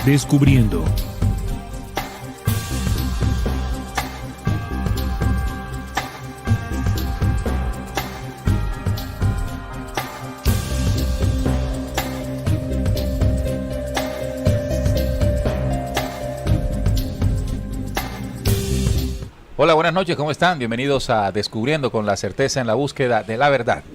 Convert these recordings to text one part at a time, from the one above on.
Descubriendo. Hola, buenas noches, ¿cómo están? Bienvenidos a Descubriendo con la certeza en la búsqueda de la verdad.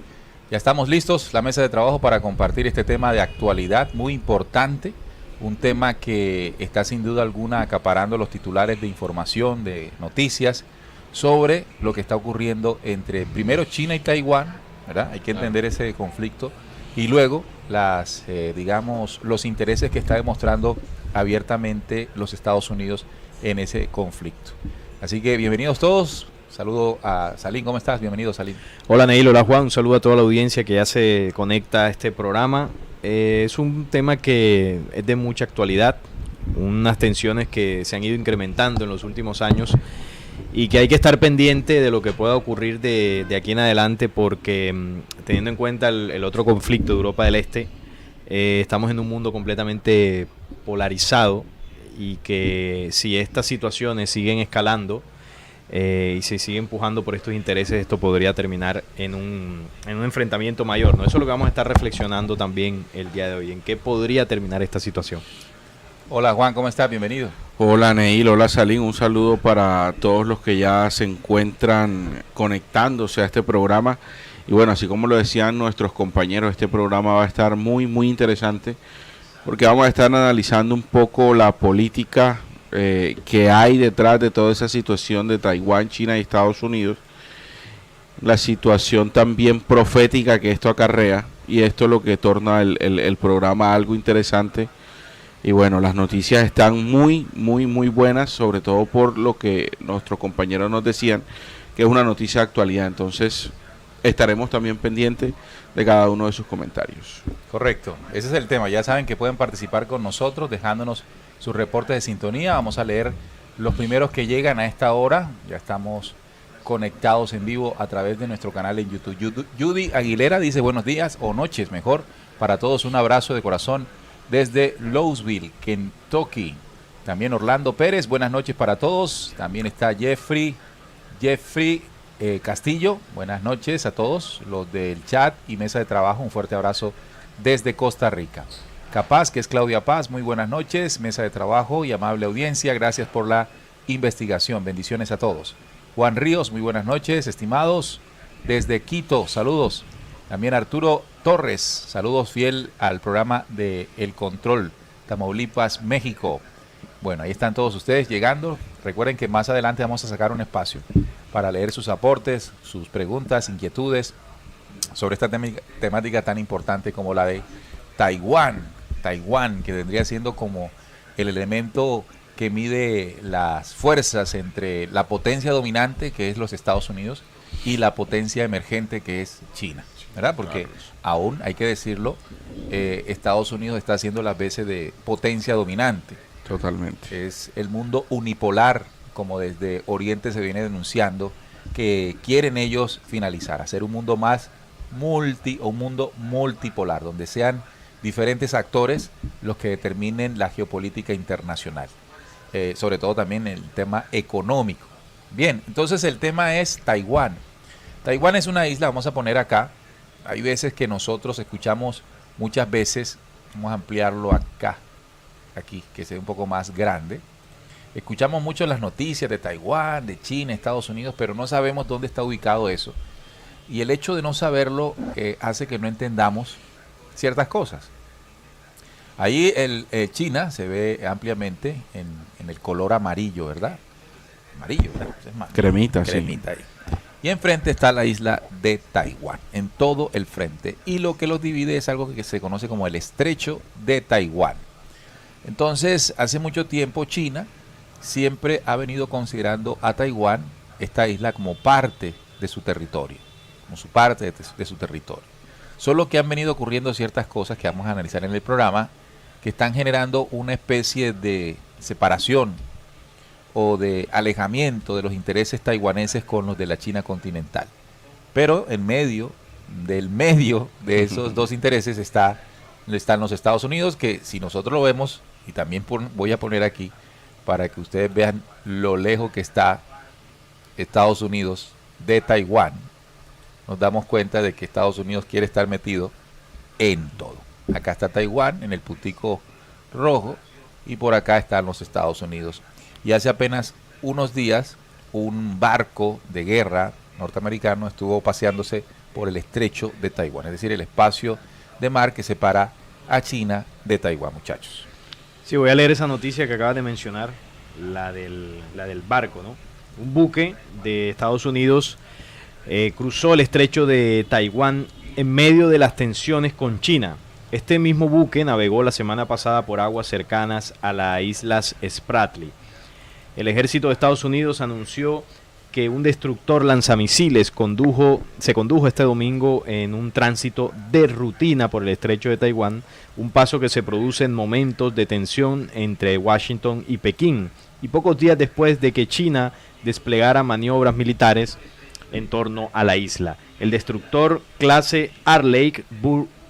Ya estamos listos, la mesa de trabajo, para compartir este tema de actualidad muy importante, un tema que está sin duda alguna acaparando los titulares de información, de noticias, sobre lo que está ocurriendo entre primero China y Taiwán, ¿verdad? Hay que entender ese conflicto, y luego los intereses que está demostrando abiertamente los Estados Unidos en ese conflicto. Así que bienvenidos todos. Saludo a Salim, ¿cómo estás? Bienvenido, Salim. Hola, Neil, hola, Juan. Un saludo a toda la audiencia que ya se conecta a este programa. Es un tema que es de mucha actualidad, unas tensiones que se han ido incrementando en los últimos años y que hay que estar pendiente de lo que pueda ocurrir de aquí en adelante, porque teniendo en cuenta el otro conflicto de Europa del Este, estamos en un mundo completamente polarizado, y que si estas situaciones siguen escalando y se sigue empujando por estos intereses, esto podría terminar en un enfrentamiento mayor, ¿no? Eso es lo que vamos a estar reflexionando también el día de hoy, en qué podría terminar esta situación. Hola, Juan, ¿cómo estás? Bienvenido. Hola, Neil, hola, Salim. Un saludo para todos los que ya se encuentran conectándose a este programa. Y bueno, así como lo decían nuestros compañeros, este programa va a estar muy, muy interesante, porque vamos a estar analizando un poco la política que hay detrás de toda esa situación de Taiwán, China y Estados Unidos, la situación también profética que esto acarrea, y esto es lo que torna el programa algo interesante. Y bueno, las noticias están muy, muy, muy buenas, sobre todo por lo que nuestros compañeros nos decían, que es una noticia de actualidad. Entonces estaremos también pendientes de cada uno de sus comentarios. Correcto, ese es el tema. Ya saben que pueden participar con nosotros dejándonos sus reportes de sintonía. Vamos a leer los primeros que llegan a esta hora. Ya estamos conectados en vivo a través de nuestro canal en YouTube. Judy Aguilera dice buenos días o noches, mejor, para todos. Un abrazo de corazón desde Louisville, Kentucky. También Orlando Pérez, buenas noches para todos. También está Jeffrey Castillo, buenas noches a todos los del chat y mesa de trabajo. Un fuerte abrazo desde Costa Rica. Capaz, que es Claudia Paz, muy buenas noches, mesa de trabajo y amable audiencia, gracias por la investigación, bendiciones a todos. Juan Ríos, muy buenas noches, estimados, desde Quito, saludos. También Arturo Torres, saludos fiel al programa de El Control, Tamaulipas, México. Bueno, ahí están todos ustedes llegando. Recuerden que más adelante vamos a sacar un espacio para leer sus aportes, sus preguntas, inquietudes sobre esta temática tan importante como la de Taiwán, que vendría siendo como el elemento que mide las fuerzas entre la potencia dominante, que es los Estados Unidos, y la potencia emergente, que es China, ¿verdad? Porque aún, hay que decirlo, Estados Unidos está haciendo las veces de potencia dominante. Totalmente. Es el mundo unipolar, como desde Oriente se viene denunciando, que quieren ellos finalizar, hacer un mundo más un mundo multipolar, donde sean diferentes actores los que determinen la geopolítica internacional, sobre todo también el tema económico. Bien, entonces el tema es Taiwán. Taiwán es una isla, vamos a poner acá. Hay veces que nosotros escuchamos, muchas veces, vamos a ampliarlo aquí, que sea un poco más grande. Escuchamos mucho las noticias de Taiwán, de China, Estados Unidos, pero no sabemos dónde está ubicado eso. Y el hecho de no saberlo hace que no entendamos ciertas cosas. Ahí China se ve ampliamente en el color amarillo, ¿verdad? Amarillo, ¿verdad? Cremita, sí. Ahí. Y enfrente está la isla de Taiwán, en todo el frente. Y lo que los divide es algo que se conoce como el Estrecho de Taiwán. Entonces, hace mucho tiempo China siempre ha venido considerando a Taiwán, esta isla, como parte de su territorio, de su territorio. Solo que han venido ocurriendo ciertas cosas que vamos a analizar en el programa, que están generando una especie de separación o de alejamiento de los intereses taiwaneses con los de la China continental. Pero en medio de esos dos intereses están los Estados Unidos, que si nosotros lo vemos y también voy a poner aquí para que ustedes vean lo lejos que está Estados Unidos de Taiwán, nos damos cuenta de que Estados Unidos quiere estar metido en todo. Acá está Taiwán en el puntico rojo y por acá están los Estados Unidos. Y hace apenas unos días un barco de guerra norteamericano estuvo paseándose por el estrecho de Taiwán, es decir, el espacio de mar que separa a China de Taiwán, muchachos. Sí, voy a leer esa noticia que acabas de mencionar, la del barco, ¿no? Un buque de Estados Unidos cruzó el estrecho de Taiwán en medio de las tensiones con China. Este mismo buque navegó la semana pasada por aguas cercanas a las islas Spratly. El ejército de Estados Unidos anunció que un destructor lanzamisiles se condujo este domingo en un tránsito de rutina por el estrecho de Taiwán, un paso que se produce en momentos de tensión entre Washington y Pekín, y pocos días después de que China desplegara maniobras militares en torno a la isla. El destructor clase Arleigh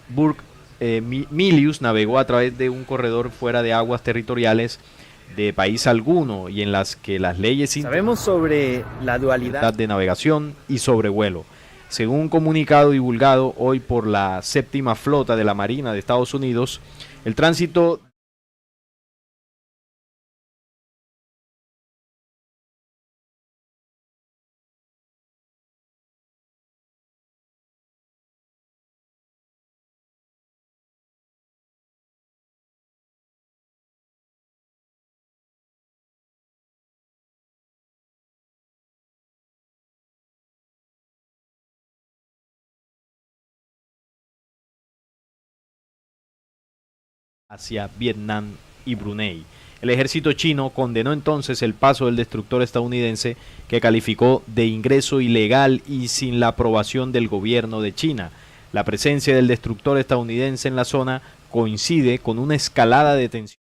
Burke-Milius navegó a través de un corredor fuera de aguas territoriales de país alguno y en las que las leyes sabemos sobre la dualidad de navegación y sobrevuelo. Según un comunicado divulgado hoy por la séptima flota de la Marina de Estados Unidos, el tránsito hacia Vietnam y Brunei. El ejército chino condenó entonces el paso del destructor estadounidense, que calificó de ingreso ilegal y sin la aprobación del gobierno de China. La presencia del destructor estadounidense en la zona coincide con una escalada de tensión de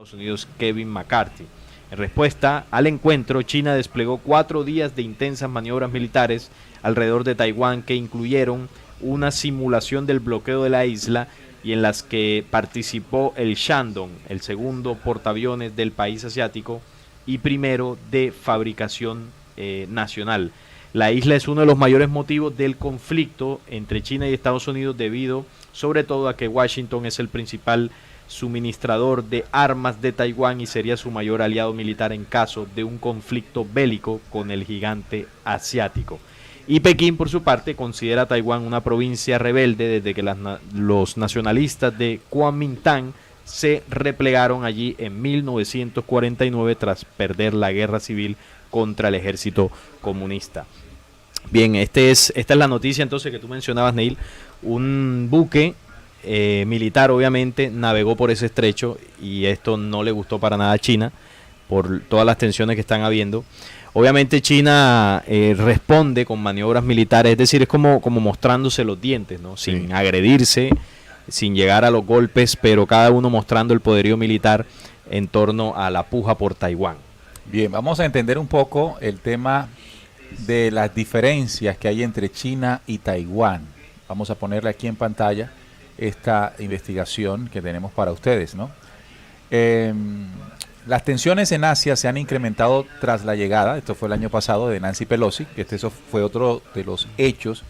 Estados Unidos, Kevin McCarthy. En respuesta al encuentro, China desplegó 4 días de intensas maniobras militares alrededor de Taiwán que incluyeron una simulación del bloqueo de la isla y en las que participó el Shandong, el segundo portaaviones del país asiático y primero de fabricación nacional. La isla es uno de los mayores motivos del conflicto entre China y Estados Unidos, debido sobre todo a que Washington es el principal suministrador de armas de Taiwán y sería su mayor aliado militar en caso de un conflicto bélico con el gigante asiático. Y Pekín, por su parte, considera a Taiwán una provincia rebelde desde que los nacionalistas de Kuomintang se replegaron allí en 1949 tras perder la guerra civil contra el ejército comunista. Bien, esta es la noticia entonces que tú mencionabas, Neil. Un buque militar obviamente navegó por ese estrecho y esto no le gustó para nada a China por todas las tensiones que están habiendo. Obviamente China responde con maniobras militares, es decir, es como mostrándose los dientes, ¿no? Sin agredirse, sin llegar a los golpes, pero cada uno mostrando el poderío militar en torno a la puja por Taiwán. Bien, vamos a entender un poco el tema de las diferencias que hay entre China y Taiwán. Vamos a ponerle aquí en pantalla esta investigación que tenemos para ustedes, ¿no? Las tensiones en Asia se han incrementado tras la llegada, esto fue el año pasado, de Nancy Pelosi, que eso fue otro de los hechos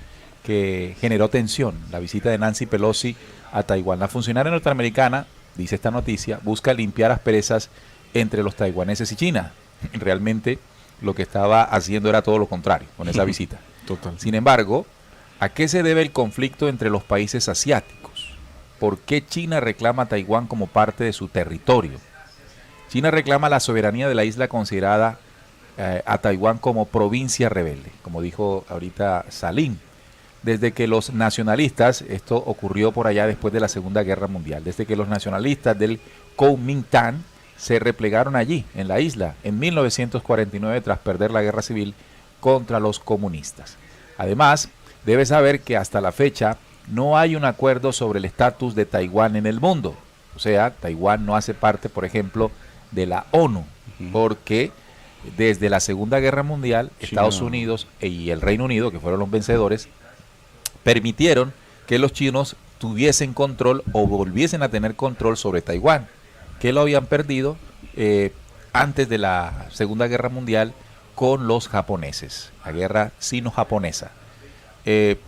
que generó tensión, la visita de Nancy Pelosi a Taiwán. La funcionaria norteamericana, dice esta noticia, busca limpiar asperezas entre los taiwaneses y China. Realmente lo que estaba haciendo era todo lo contrario con esa visita. Total. Sin embargo, ¿a qué se debe el conflicto entre los países asiáticos? ¿Por qué China reclama a Taiwán como parte de su territorio? China reclama la soberanía de la isla, considerada a Taiwán como provincia rebelde, como dijo ahorita Salim. Desde que los nacionalistas, esto ocurrió por allá después de la Segunda Guerra Mundial, desde que los nacionalistas del Kuomintang se replegaron allí, en la isla, en 1949, tras perder la guerra civil contra los comunistas. Además, debe saber que hasta la fecha no hay un acuerdo sobre el estatus de Taiwán en el mundo. O sea, Taiwán no hace parte, por ejemplo, de la ONU, porque desde la Segunda Guerra Mundial, China. Estados Unidos y el Reino Unido, que fueron los vencedores, permitieron que los chinos tuviesen control o volviesen a tener control sobre Taiwán, que lo habían perdido antes de la Segunda Guerra Mundial con los japoneses, la guerra sino-japonesa.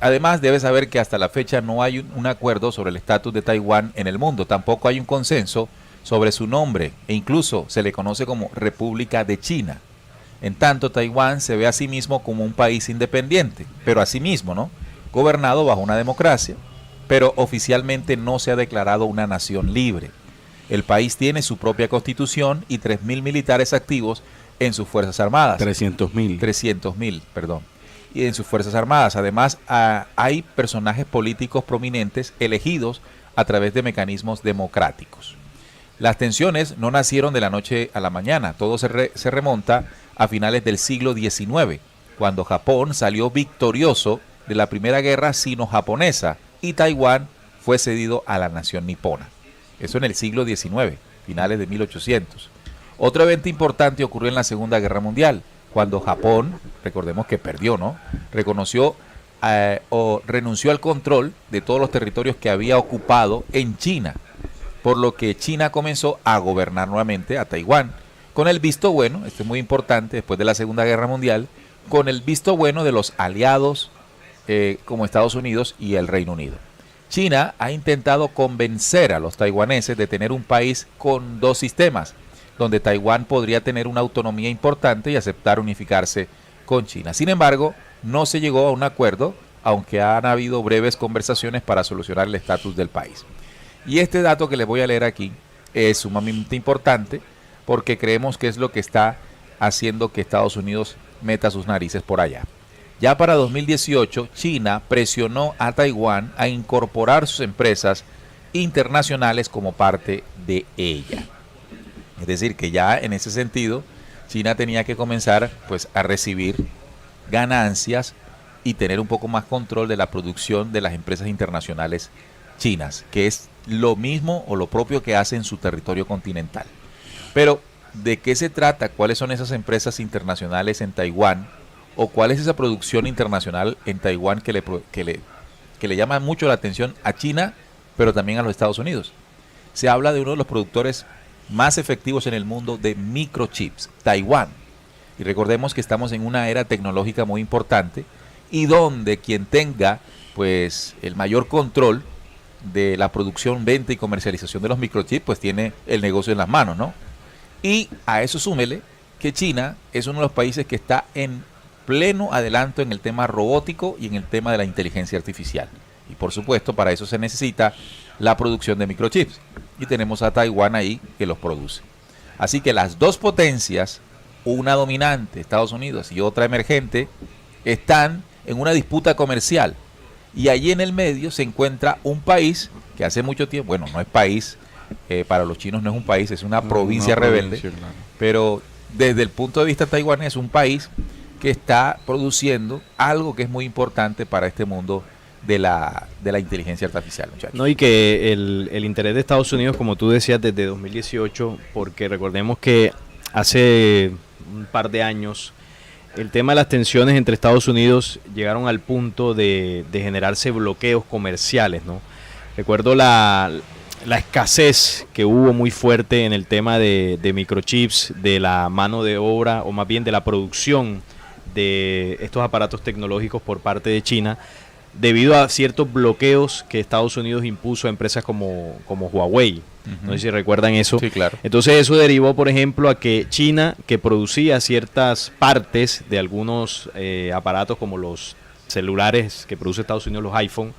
Además, debes saber que hasta la fecha no hay un acuerdo sobre el estatus de Taiwán en el mundo, tampoco hay un consenso sobre su nombre e incluso se le conoce como República de China. En tanto, Taiwán se ve a sí mismo como un país independiente, pero a sí mismo, ¿no? Gobernado bajo una democracia, pero oficialmente no se ha declarado una nación libre. El país tiene su propia constitución y 3.000 militares activos en sus Fuerzas Armadas. 300.000. 300.000, perdón. Y en sus Fuerzas Armadas. Además, hay personajes políticos prominentes elegidos a través de mecanismos democráticos. Las tensiones no nacieron de la noche a la mañana. Todo se remonta a finales del siglo XIX, cuando Japón salió victorioso de la Primera Guerra Sino-Japonesa y Taiwán fue cedido a la nación nipona. Eso en el siglo XIX, finales de 1800. Otro evento importante ocurrió en la Segunda Guerra Mundial, cuando Japón, recordemos que perdió, ¿no? Reconoció o renunció al control de todos los territorios que había ocupado en China, por lo que China comenzó a gobernar nuevamente a Taiwán, con el visto bueno, esto es muy importante, después de la Segunda Guerra Mundial, con el visto bueno de los aliados como Estados Unidos y el Reino Unido. China ha intentado convencer a los taiwaneses de tener un país con dos sistemas, donde Taiwán podría tener una autonomía importante y aceptar unificarse con China. Sin embargo, no se llegó a un acuerdo, aunque han habido breves conversaciones para solucionar el estatus del país. Y este dato que les voy a leer aquí es sumamente importante porque creemos que es lo que está haciendo que Estados Unidos meta sus narices por allá. Ya para 2018, China presionó a Taiwán a incorporar sus empresas internacionales como parte de ella. Es decir, que ya en ese sentido, China tenía que comenzar pues a recibir ganancias y tener un poco más control de la producción de las empresas internacionales chinas, que es lo mismo o lo propio que hace en su territorio continental. Pero, ¿de qué se trata? ¿Cuáles son esas empresas internacionales en Taiwán? ¿O cuál es esa producción internacional en Taiwán que le llama mucho la atención a China, pero también a los Estados Unidos? Se habla de uno de los productores más efectivos en el mundo de microchips, Taiwán. Y recordemos que estamos en una era tecnológica muy importante y donde quien tenga pues el mayor control de la producción, venta y comercialización de los microchips, pues tiene el negocio en las manos, ¿no? Y a eso súmele que China es uno de los países que está en pleno adelanto en el tema robótico y en el tema de la inteligencia artificial. Y por supuesto, para eso se necesita la producción de microchips. Y tenemos a Taiwán ahí que los produce. Así que las dos potencias, una dominante, Estados Unidos, y otra emergente, están en una disputa comercial. Y allí en el medio se encuentra un país que hace mucho tiempo, bueno, no es país, para los chinos no es un país, es una provincia rebelde, claro. Pero desde el punto de vista taiwanés es un país que está produciendo algo que es muy importante para este mundo de la inteligencia artificial, muchachos. No, y que el interés de Estados Unidos, como tú decías, desde 2018, porque recordemos que hace un par de años el tema de las tensiones entre Estados Unidos llegaron al punto de generarse bloqueos comerciales, ¿no? Recuerdo la escasez que hubo muy fuerte en el tema de microchips, de la mano de obra, o más bien de la producción de estos aparatos tecnológicos por parte de China, debido a ciertos bloqueos que Estados Unidos impuso a empresas como Huawei. No sé si recuerdan eso. Sí, claro. Entonces eso derivó, por ejemplo, a que China, que producía ciertas partes de algunos aparatos como los celulares que produce Estados Unidos, los iPhone,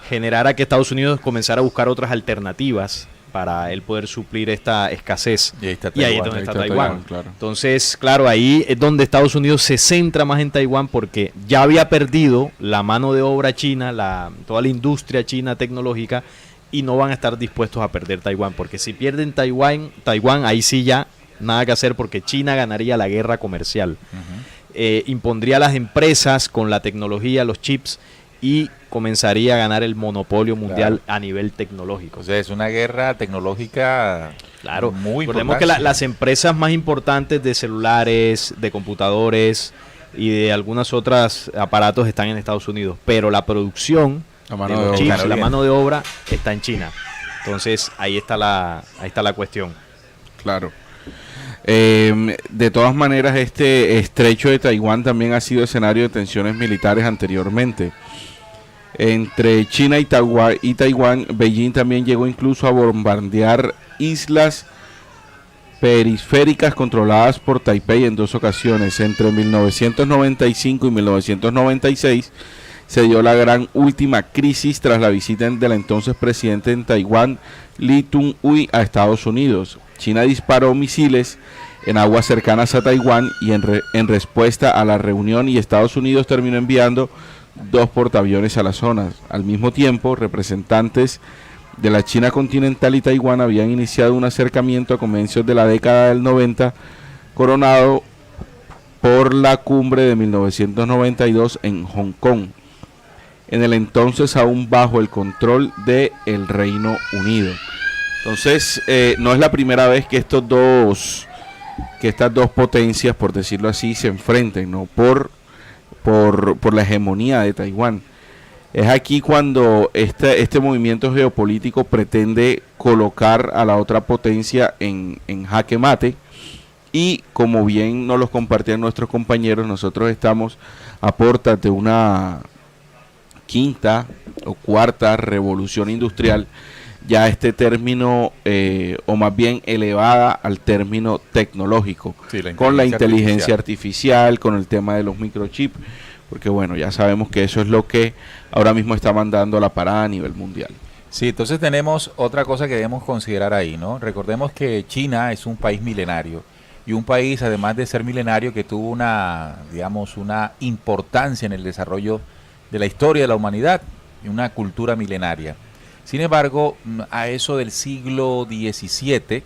generara que Estados Unidos comenzara a buscar otras alternativas para él poder suplir esta escasez. Y ahí está Taiwán, y ahí es donde está Taiwán. Claro. Entonces, claro, ahí es donde Estados Unidos se centra más en Taiwán porque ya había perdido la mano de obra china, toda la industria china tecnológica, y no van a estar dispuestos a perder Taiwán, porque si pierden Taiwán, ahí sí ya nada que hacer porque China ganaría la guerra comercial. Impondría a las empresas con la tecnología, los chips, y comenzaría a ganar el monopolio mundial a nivel tecnológico. O sea, es una guerra tecnológica. Claro, muy recordemos importante. que las empresas más importantes de celulares, de computadores y de algunos otros aparatos están en Estados Unidos, pero la producción, La mano de de los obra. chips, la mano de obra está en China. Entonces ahí está la cuestión. Claro. De todas maneras, este estrecho de Taiwán también ha sido escenario de tensiones militares anteriormente. Entre China y Taiwán, Beijing también llegó incluso a bombardear islas periféricas controladas por Taipei en 2 ocasiones. Entre 1995 y 1996 se dio la gran última crisis tras la visita del entonces presidente en Taiwán, Lee Teng-hui, a Estados Unidos. China disparó misiles en aguas cercanas a Taiwán y en respuesta a la reunión, y Estados Unidos terminó enviando 2 portaaviones a la zona. Al mismo tiempo, representantes de la China continental y Taiwán habían iniciado un acercamiento a comienzos de la década del 90, coronado por la cumbre de 1992 en Hong Kong, en el entonces aún bajo el control del Reino Unido. Entonces, no es la primera vez que estas dos potencias, por decirlo así, se enfrenten, ¿no? por la hegemonía de Taiwán. Es aquí cuando este movimiento geopolítico pretende colocar a la otra potencia en jaque mate, y como bien nos los compartían nuestros compañeros, nosotros estamos a puertas de una 5ª o 4ª revolución industrial, ya este término, o más bien elevada al término tecnológico, Sí, con la inteligencia artificial, con el tema de los microchips, porque bueno, ya sabemos que eso es lo que ahora mismo está mandando la parada a nivel mundial. Sí, entonces tenemos otra cosa que debemos considerar ahí, ¿no? Recordemos que China es un país milenario, y un país, además de ser milenario, que tuvo una importancia en el desarrollo de la historia de la humanidad y una cultura milenaria. Sin embargo, a eso del siglo XVII,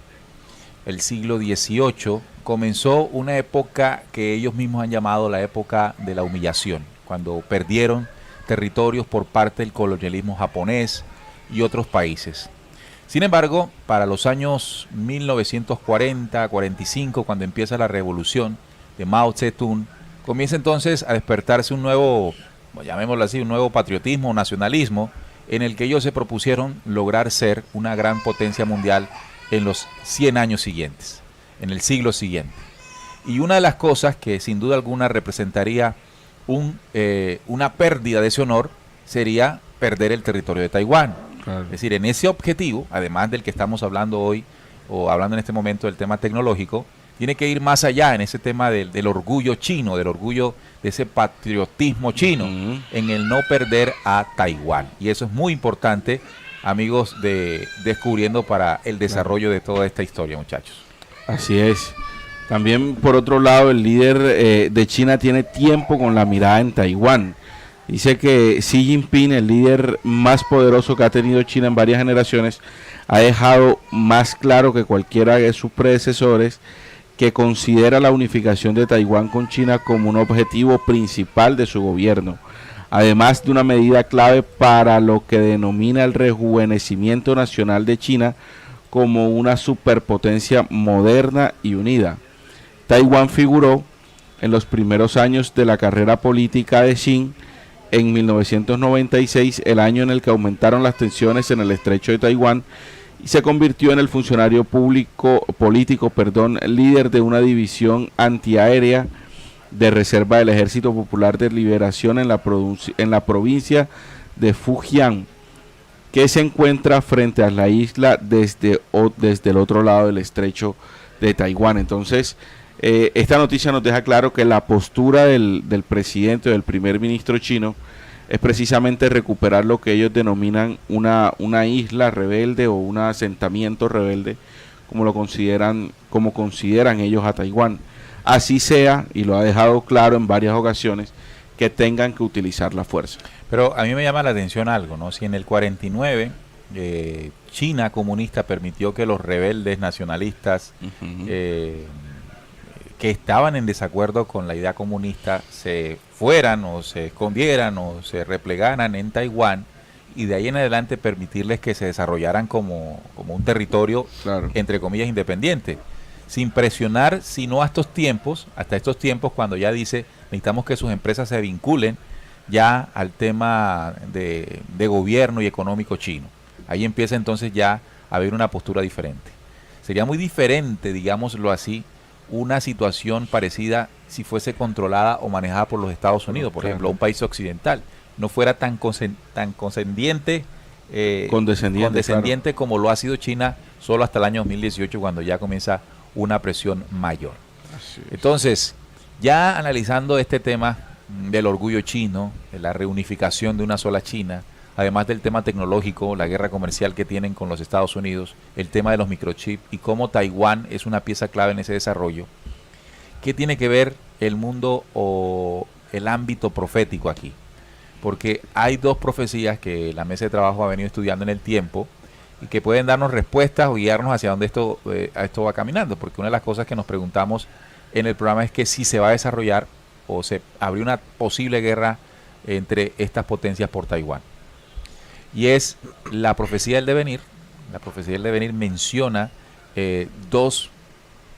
el siglo XVIII, comenzó una época que ellos mismos han llamado la época de la humillación, cuando perdieron territorios por parte del colonialismo japonés y otros países. Sin embargo, para los años 1940-45, cuando empieza la revolución de Mao Zedong, comienza entonces a despertarse un nuevo, llamémoslo así, un nuevo patriotismo o nacionalismo, en el que ellos se propusieron lograr ser una gran potencia mundial en los 100 años siguientes, en el siglo siguiente. Y una de las cosas que sin duda alguna representaría una pérdida de ese honor sería perder el territorio de Taiwán. Claro. Es decir, en ese objetivo, además del que estamos hablando hoy, o hablando en este momento del tema tecnológico, tiene que ir más allá en ese tema del orgullo chino, del orgullo de ese patriotismo chino, en el no perder a Taiwán. Y eso es muy importante, amigos, de Descubriendo, para el desarrollo de toda esta historia, muchachos. Así es. También, por otro lado, el líder de China tiene tiempo con la mirada en Taiwán. Dice que Xi Jinping, el líder más poderoso que ha tenido China en varias generaciones, ha dejado más claro que cualquiera de sus predecesores que considera la unificación de Taiwán con China como un objetivo principal de su gobierno, además de una medida clave para lo que denomina el rejuvenecimiento nacional de China como una superpotencia moderna y unida. Taiwán figuró en los primeros años de la carrera política de Xi en 1996, el año en el que aumentaron las tensiones en el estrecho de Taiwán, y se convirtió en el funcionario político, líder de una división antiaérea de reserva del Ejército Popular de Liberación en la provincia de Fujian, que se encuentra frente a la isla desde el otro lado del estrecho de Taiwán. Entonces, esta noticia nos deja claro que la postura del presidente o del primer ministro chino es precisamente recuperar lo que ellos denominan una isla rebelde o un asentamiento rebelde, como consideran ellos a Taiwán. Así sea, y lo ha dejado claro en varias ocasiones, que tengan que utilizar la fuerza. Pero a mí me llama la atención algo, ¿no? Si en el 49 China comunista permitió que los rebeldes nacionalistas que estaban en desacuerdo con la idea comunista se fueran o se escondieran o se replegaran en Taiwán y de ahí en adelante permitirles que se desarrollaran como un territorio, Claro. entre comillas, independiente, sin presionar sino hasta estos tiempos cuando ya dice necesitamos que sus empresas se vinculen ya al tema de gobierno y económico chino. Ahí empieza entonces ya a haber una postura diferente. Sería muy diferente, digámoslo así, una situación parecida si fuese controlada o manejada por los Estados Unidos, por Claro. ejemplo, un país occidental, no fuera tan condescendiente, Condescendiente, como lo ha sido China solo hasta el año 2018, cuando ya comienza una presión mayor. Así es. Entonces, ya analizando este tema del orgullo chino, de la reunificación de una sola China, además del tema tecnológico, la guerra comercial que tienen con los Estados Unidos, el tema de los microchips y cómo Taiwán es una pieza clave en ese desarrollo, ¿qué tiene que ver el mundo o el ámbito profético aquí? Porque hay dos profecías que la mesa de trabajo ha venido estudiando en el tiempo y que pueden darnos respuestas o guiarnos hacia dónde esto va caminando, porque una de las cosas que nos preguntamos en el programa es que si se va a desarrollar o se abrió una posible guerra entre estas potencias por Taiwán. Y es la profecía del devenir. La profecía del devenir menciona dos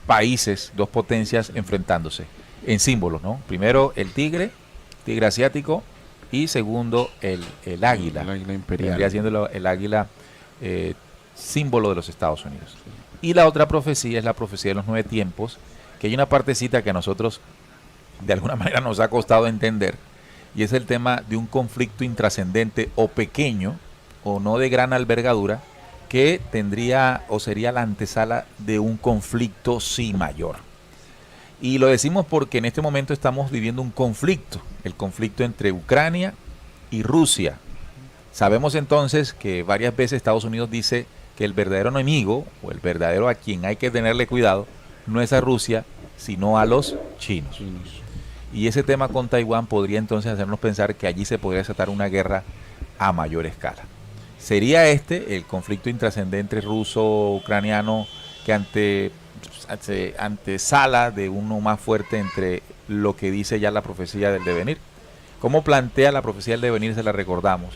países, dos potencias enfrentándose en símbolos, ¿no? Primero el tigre asiático, y segundo el águila. El águila imperial. Vendría siendo el águila símbolo de los Estados Unidos. Y la otra profecía es la profecía de los 9 tiempos, que hay una partecita que a nosotros de alguna manera nos ha costado entender, y es el tema de un conflicto intrascendente o pequeño, o no de gran envergadura, que tendría o sería la antesala de un conflicto sí mayor. Y lo decimos porque en este momento estamos viviendo un conflicto, el conflicto entre Ucrania y Rusia. Sabemos entonces que varias veces Estados Unidos dice que el verdadero enemigo, o el verdadero a quien hay que tenerle cuidado, no es a Rusia, sino a los chinos. Y ese tema con Taiwán podría entonces hacernos pensar que allí se podría desatar una guerra a mayor escala. ¿Sería este el conflicto intrascendente ruso-ucraniano que antesala de uno más fuerte entre lo que dice ya la profecía del devenir? ¿Cómo plantea la profecía del devenir, se la recordamos,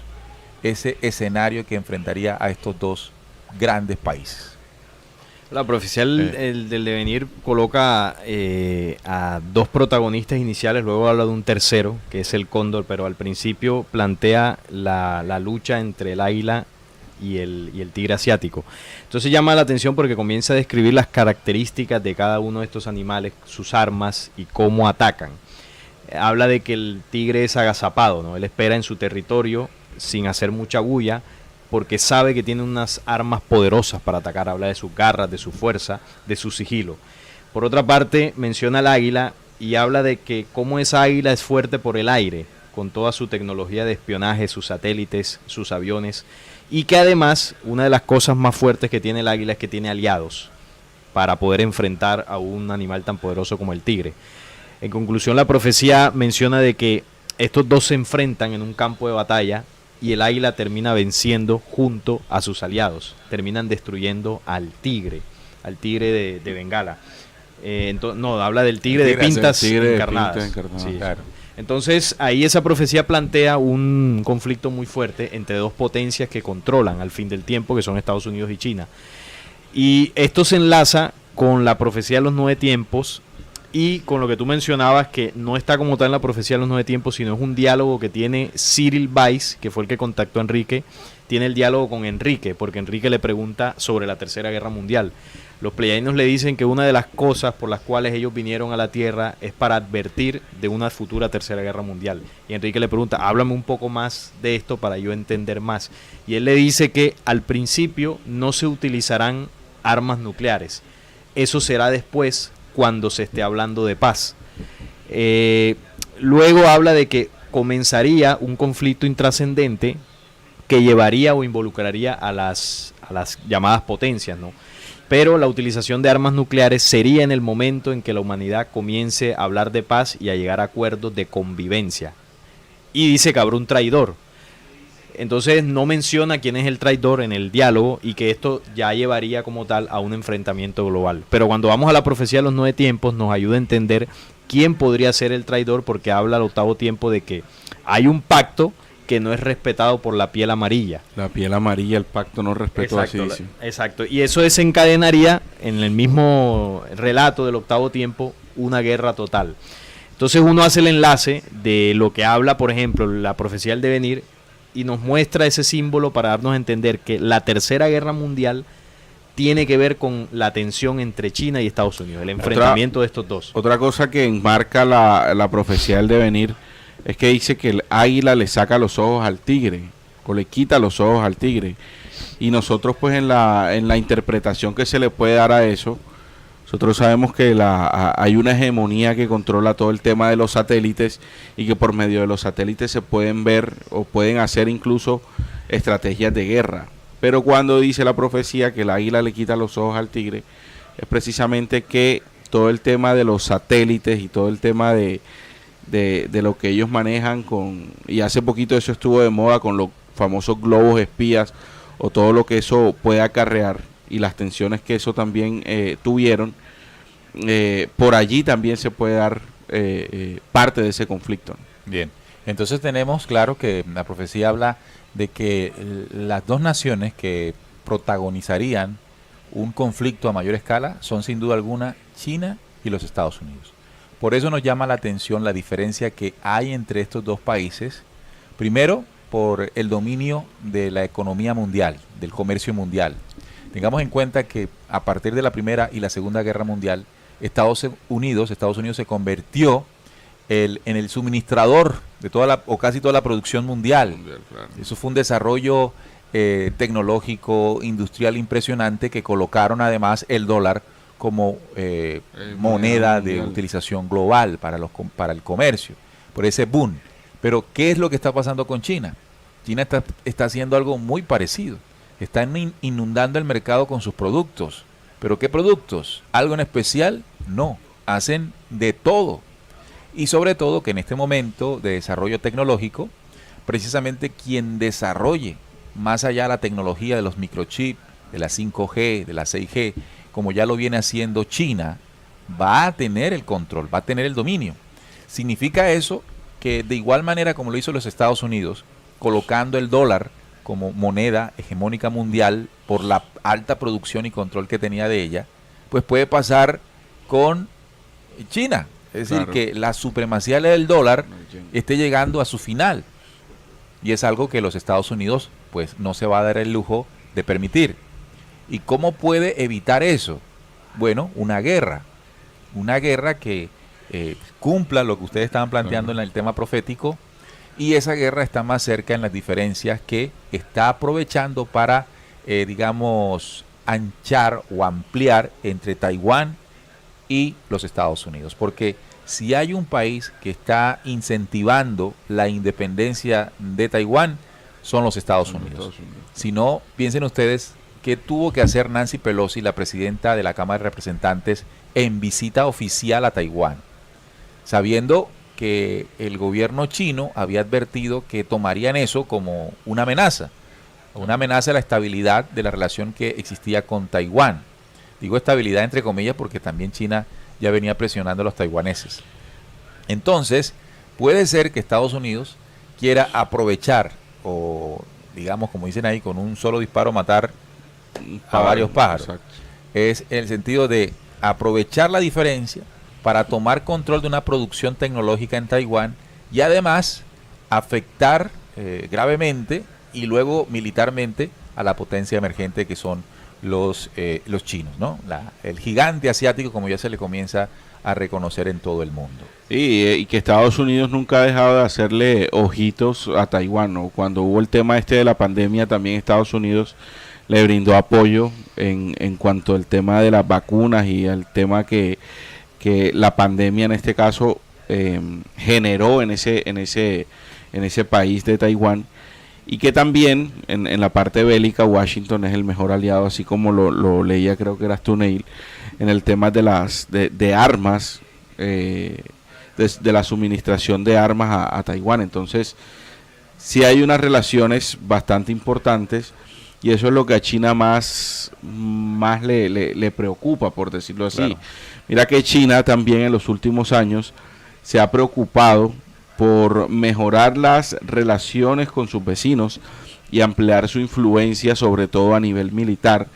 ese escenario que enfrentaría a estos dos grandes países? La profecía del devenir coloca a dos protagonistas iniciales, luego habla de un tercero, que es el cóndor, pero al principio plantea la lucha entre el águila y el tigre asiático. Entonces llama la atención porque comienza a describir las características de cada uno de estos animales, sus armas y cómo atacan. Habla de que el tigre es agazapado, ¿no? Él espera en su territorio sin hacer mucha bulla, porque sabe que tiene unas armas poderosas para atacar. Habla de sus garras, de su fuerza, de su sigilo. Por otra parte, menciona al águila y habla de que cómo esa águila es fuerte por el aire, con toda su tecnología de espionaje, sus satélites, sus aviones, y que además una de las cosas más fuertes que tiene el águila es que tiene aliados para poder enfrentar a un animal tan poderoso como el tigre. En conclusión, la profecía menciona de que estos dos se enfrentan en un campo de batalla y el águila termina venciendo junto a sus aliados, terminan destruyendo al tigre de Bengala. Habla del tigre de pintas encarnadas. Sí. Claro. Entonces ahí esa profecía plantea un conflicto muy fuerte entre dos potencias que controlan al fin del tiempo, que son Estados Unidos y China. Y esto se enlaza con la profecía de los 9 tiempos y con lo que tú mencionabas, que no está como tal en la profecía de los 9 tiempos, sino es un diálogo que tiene Cyril Weiss, que fue el que contactó a Enrique. Tiene el diálogo con Enrique, porque Enrique le pregunta sobre la Tercera Guerra Mundial. Los pleiadianos le dicen que una de las cosas por las cuales ellos vinieron a la Tierra es para advertir de una futura Tercera Guerra Mundial. Y Enrique le pregunta, háblame un poco más de esto para yo entender más. Y él le dice que al principio no se utilizarán armas nucleares. Eso será después, cuando se esté hablando de paz. Luego habla de que comenzaría un conflicto intrascendente que llevaría o involucraría a las llamadas potencias, ¿no? Pero la utilización de armas nucleares sería en el momento en que la humanidad comience a hablar de paz y a llegar a acuerdos de convivencia. Y dice que habrá un traidor. Entonces no menciona quién es el traidor en el diálogo y que esto ya llevaría como tal a un enfrentamiento global. Pero cuando vamos a la profecía de los 9 tiempos nos ayuda a entender quién podría ser el traidor, porque habla al 8º tiempo de que hay un pacto que no es respetado por la piel amarilla. La piel amarilla, el pacto no respetó, así dice. Exacto, y eso desencadenaría en el mismo relato del 8º tiempo una guerra total. Entonces uno hace el enlace de lo que habla, por ejemplo, la profecía del devenir, y nos muestra ese símbolo para darnos a entender que la tercera guerra mundial tiene que ver con la tensión entre China y Estados Unidos, el enfrentamiento de estos dos. Otra cosa que enmarca la profecía del devenir es que dice que el águila le saca los ojos al tigre, o le quita los ojos al tigre. Y nosotros pues en la interpretación que se le puede dar a eso, nosotros sabemos que hay una hegemonía que controla todo el tema de los satélites, y que por medio de los satélites se pueden ver o pueden hacer incluso estrategias de guerra. Pero cuando dice la profecía que el águila le quita los ojos al tigre, es precisamente que todo el tema de los satélites y todo el tema de lo que ellos manejan y hace poquito eso estuvo de moda con los famosos globos espías, o todo lo que eso puede acarrear y las tensiones que eso también tuvieron, por allí también se puede dar parte de ese conflicto. Bien, entonces tenemos claro que la profecía habla de que las dos naciones que protagonizarían un conflicto a mayor escala son sin duda alguna China y los Estados Unidos. Por eso nos llama la atención la diferencia que hay entre estos dos países. Primero, por el dominio de la economía mundial, del comercio mundial. Tengamos en cuenta que a partir de la Primera y la Segunda Guerra Mundial, Estados Unidos se convirtió en el suministrador de toda o casi toda la producción mundial. Claro. Eso fue un desarrollo tecnológico, industrial impresionante, que colocaron además el dólar como moneda de utilización global para el comercio, por ese boom. Pero ¿qué es lo que está pasando con China? China está haciendo algo muy parecido. Están inundando el mercado con sus productos. ¿Pero qué productos? ¿Algo en especial? No, hacen de todo. Y sobre todo que en este momento de desarrollo tecnológico, precisamente quien desarrolle más allá la tecnología de los microchips, de la 5G, de la 6G, como ya lo viene haciendo China, va a tener el control, va a tener el dominio. Significa eso que de igual manera como lo hizo los Estados Unidos, colocando el dólar como moneda hegemónica mundial por la alta producción y control que tenía de ella, pues puede pasar con China. Es decir, claro, que la supremacía del dólar esté llegando a su final. Y es algo que los Estados Unidos pues no se va a dar el lujo de permitir. ¿Y cómo puede evitar eso? Bueno, una guerra que cumpla lo que ustedes estaban planteando en el tema profético, y esa guerra está más cerca en las diferencias que está aprovechando para, digamos, anchar o ampliar entre Taiwán y los Estados Unidos. Porque si hay un país que está incentivando la independencia de Taiwán, son los Estados Unidos. Si no, piensen ustedes qué tuvo que hacer Nancy Pelosi, la presidenta de la Cámara de Representantes, en visita oficial a Taiwán, sabiendo que el gobierno chino había advertido que tomarían eso como una amenaza a la estabilidad de la relación que existía con Taiwán. Digo estabilidad entre comillas porque también China ya venía presionando a los taiwaneses. Entonces, puede ser que Estados Unidos quiera aprovechar, o digamos, como dicen ahí, con un solo disparo matar a varios pájaros. Exacto. Es en el sentido de aprovechar la diferencia para tomar control de una producción tecnológica en Taiwán y además afectar gravemente y luego militarmente a la potencia emergente que son los chinos, ¿no? El gigante asiático, como ya se le comienza a reconocer en todo el mundo. Y que Estados Unidos nunca ha dejado de hacerle ojitos a Taiwán, ¿no? Cuando hubo el tema de la pandemia, también Estados Unidos le brindó apoyo en cuanto al tema de las vacunas y al tema que la pandemia en este caso generó en ese país de Taiwán, y que también en la parte bélica Washington es el mejor aliado, así como lo leía, creo que eras tú, Neil, en el tema de armas, de la suministración de armas a Taiwán. Entonces sí hay unas relaciones bastante importantes y eso es lo que a China más le preocupa, por decirlo así. Claro. Mira que China también en los últimos años se ha preocupado por mejorar las relaciones con sus vecinos y ampliar su influencia, sobre todo a nivel militar,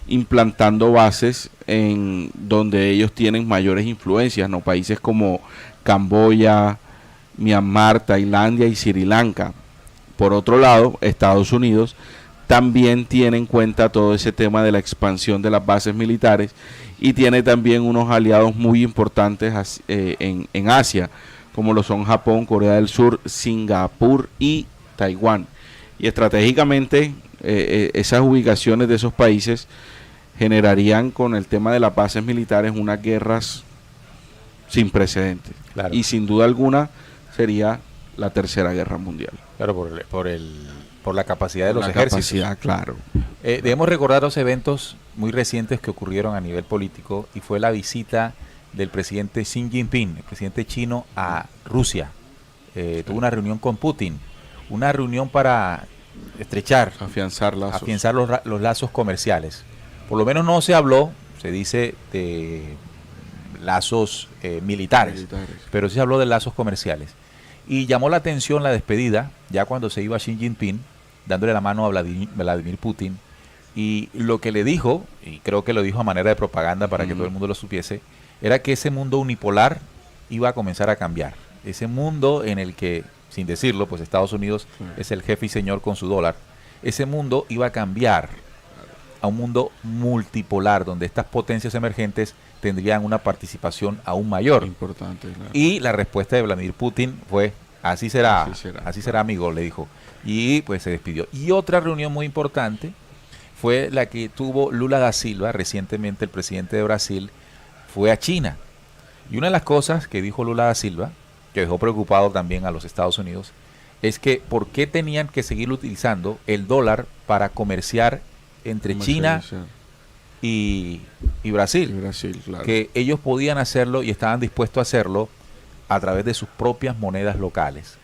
implantando bases en donde ellos tienen mayores influencias, ¿no? Países como Camboya, Myanmar, Tailandia y Sri Lanka. Por otro lado, Estados Unidos también tiene en cuenta todo ese tema de la expansión de las bases militares y tiene también unos aliados muy importantes en Asia, como lo son Japón, Corea del Sur, Singapur y Taiwán. Y estratégicamente esas ubicaciones de esos países generarían con el tema de las bases militares unas guerras sin precedentes. Claro. Y sin duda alguna sería la Tercera Guerra Mundial. Claro, por la capacidad de los ejércitos. Capacidad, claro. Debemos recordar dos eventos muy recientes que ocurrieron a nivel político y fue la visita del presidente Xi Jinping, el presidente chino, a Rusia. Tuvo una reunión con Putin, una reunión para estrechar, Afianzar los lazos comerciales. Por lo menos no se habló, se dice, de lazos militares, pero sí se habló de lazos comerciales. Y llamó la atención la despedida, ya cuando se iba Xi Jinping, dándole la mano a Vladimir Putin, y lo que le dijo, y creo que lo dijo a manera de propaganda para que todo el mundo lo supiese, era que ese mundo unipolar iba a comenzar a cambiar. Ese mundo en el que, sin decirlo, pues Estados Unidos es el jefe y señor con su dólar, ese mundo iba a cambiar a un mundo multipolar, donde estas potencias emergentes tendrían una participación aún mayor. Importante, claro. Y la respuesta de Vladimir Putin fue, así será, amigo, le dijo. Y pues se despidió. Y otra reunión muy importante fue la que tuvo Lula da Silva, recientemente el presidente de Brasil, fue a China. Y una de las cosas que dijo Lula da Silva, que dejó preocupado también a los Estados Unidos, es que por qué tenían que seguir utilizando el dólar para comerciar entre China y Brasil, claro. que ellos podían hacerlo y estaban dispuestos a hacerlo a través de sus propias monedas locales.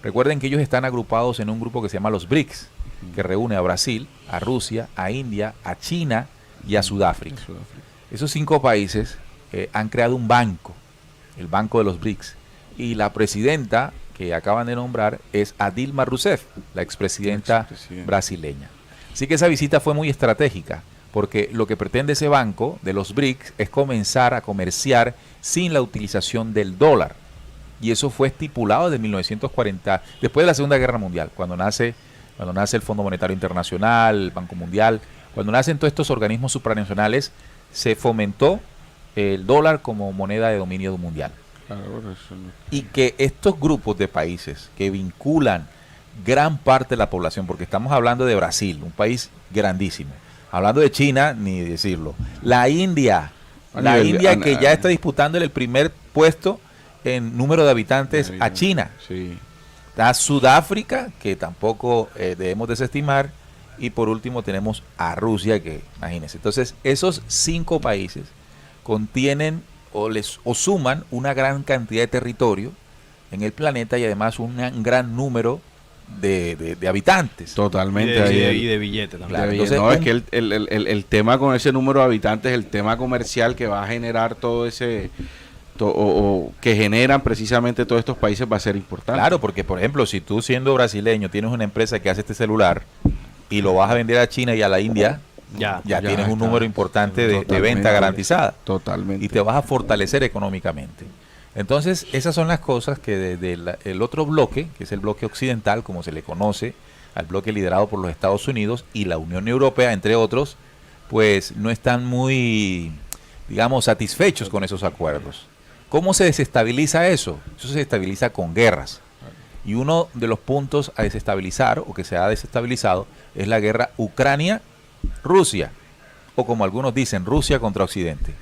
Recuerden que ellos están agrupados en un grupo que se llama los BRICS, que reúne a Brasil, a Rusia, a India, a China y a Sudáfrica. Esos 5 países han creado un banco, el Banco de los BRICS, y la presidenta que acaban de nombrar es Dilma Rousseff, la expresidenta brasileña. Así que esa visita fue muy estratégica, porque lo que pretende ese banco de los BRICS es comenzar a comerciar sin la utilización del dólar. Y eso fue estipulado desde 1940, después de la Segunda Guerra Mundial, cuando nace el Fondo Monetario Internacional, el Banco Mundial, cuando nacen todos estos organismos supranacionales, se fomentó el dólar como moneda de dominio mundial. Y que estos grupos de países que vinculan gran parte de la población, porque estamos hablando de Brasil, un país grandísimo, hablando de China, ni decirlo, la India que ya está disputando el primer puesto en número de habitantes a China. Sí. Está Sudáfrica, que tampoco debemos desestimar, y por último tenemos a Rusia, que imagínense. Entonces, esos 5 países contienen o suman una gran cantidad de territorio en el planeta y además un gran número de habitantes. Totalmente. Y de billete también. Claro, Entonces, entonces, es que el tema con ese número de habitantes, el tema comercial que va a generar todo ese... o que generan precisamente todos estos países va a ser importante. Claro, porque por ejemplo, si tú siendo brasileño tienes una empresa que hace este celular y lo vas a vender a China y a la India, ya tienes un número importante de venta garantizada. Totalmente. Y te vas a fortalecer económicamente. Entonces, esas son las cosas que desde el otro bloque, que es el bloque occidental, como se le conoce, al bloque liderado por los Estados Unidos y la Unión Europea, entre otros, pues no están muy, digamos, satisfechos con esos acuerdos. ¿Cómo se desestabiliza eso? Eso se desestabiliza con guerras. Y uno de los puntos a desestabilizar, o que se ha desestabilizado, es la guerra Ucrania-Rusia, o como algunos dicen, Rusia contra Occidente.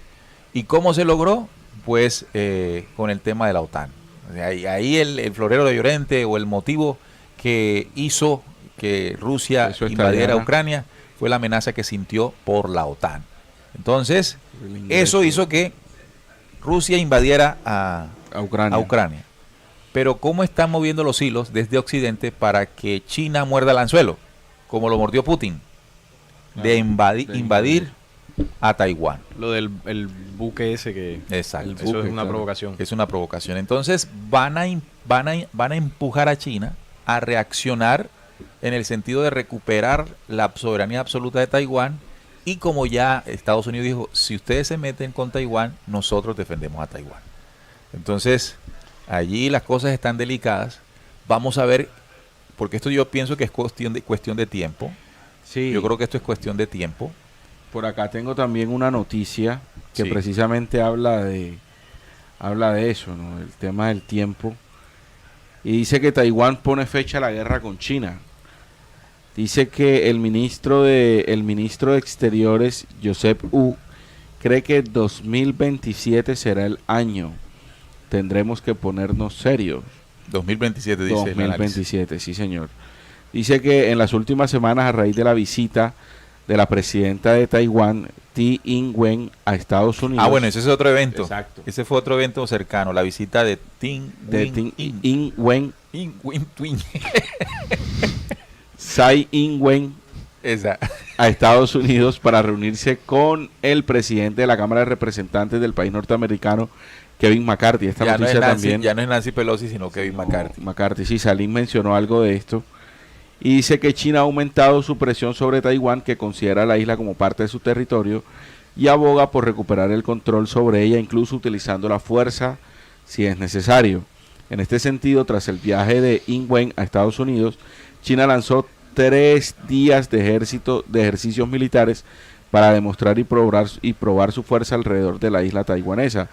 ¿Y cómo se logró? Pues con el tema de la OTAN. O sea, ahí el florero de Llorente, o el motivo que hizo que Rusia invadiera Ucrania, fue la amenaza que sintió por la OTAN. Entonces, eso hizo que Rusia invadiera a Ucrania. Pero ¿cómo están moviendo los hilos desde Occidente para que China muerda el anzuelo? Como lo mordió Putin, de invadir a Taiwán. Lo del el buque ese que... Exacto. Eso buque, es una claro. provocación. Es una provocación. Entonces van a empujar a China a reaccionar en el sentido de recuperar la soberanía absoluta de Taiwán. Y como ya Estados Unidos dijo, si ustedes se meten con Taiwán, nosotros defendemos a Taiwán. Entonces, allí las cosas están delicadas. Vamos a ver, porque esto yo pienso que es cuestión de tiempo. Sí. Yo creo que esto es cuestión de tiempo. Por acá tengo también una noticia que Sí. precisamente habla de eso, ¿no? El tema del tiempo. Y dice que Taiwán pone fecha a la guerra con China. Dice que el ministro de Exteriores, Joseph Wu, cree que 2027 será el año. Tendremos que ponernos serios. 2027 dice el análisis. 2027, sí señor. Dice que en las últimas semanas, a raíz de la visita de la presidenta de Taiwán, Tsai Ing-wen, a Estados Unidos. Ah, bueno, ese es otro evento. Exacto. Ese fue otro evento cercano, la visita de De Ing-wen, Twin. Tsai Ing-wen, Esa. a Estados Unidos para reunirse con el presidente de la Cámara de Representantes del país norteamericano, Kevin McCarthy. Esta Ya no, noticia es Nancy, también. ya no es Nancy Pelosi, sino Kevin McCarthy. McCarthy, sí, Salim mencionó algo de esto. Y dice que China ha aumentado su presión sobre Taiwán, que considera la isla como parte de su territorio, y aboga por recuperar el control sobre ella, incluso utilizando la fuerza si es necesario. En este sentido, tras el viaje de Ing-wen a Estados Unidos, China lanzó 3 días de ejercicios militares para demostrar y probar su fuerza alrededor de la isla taiwanesa.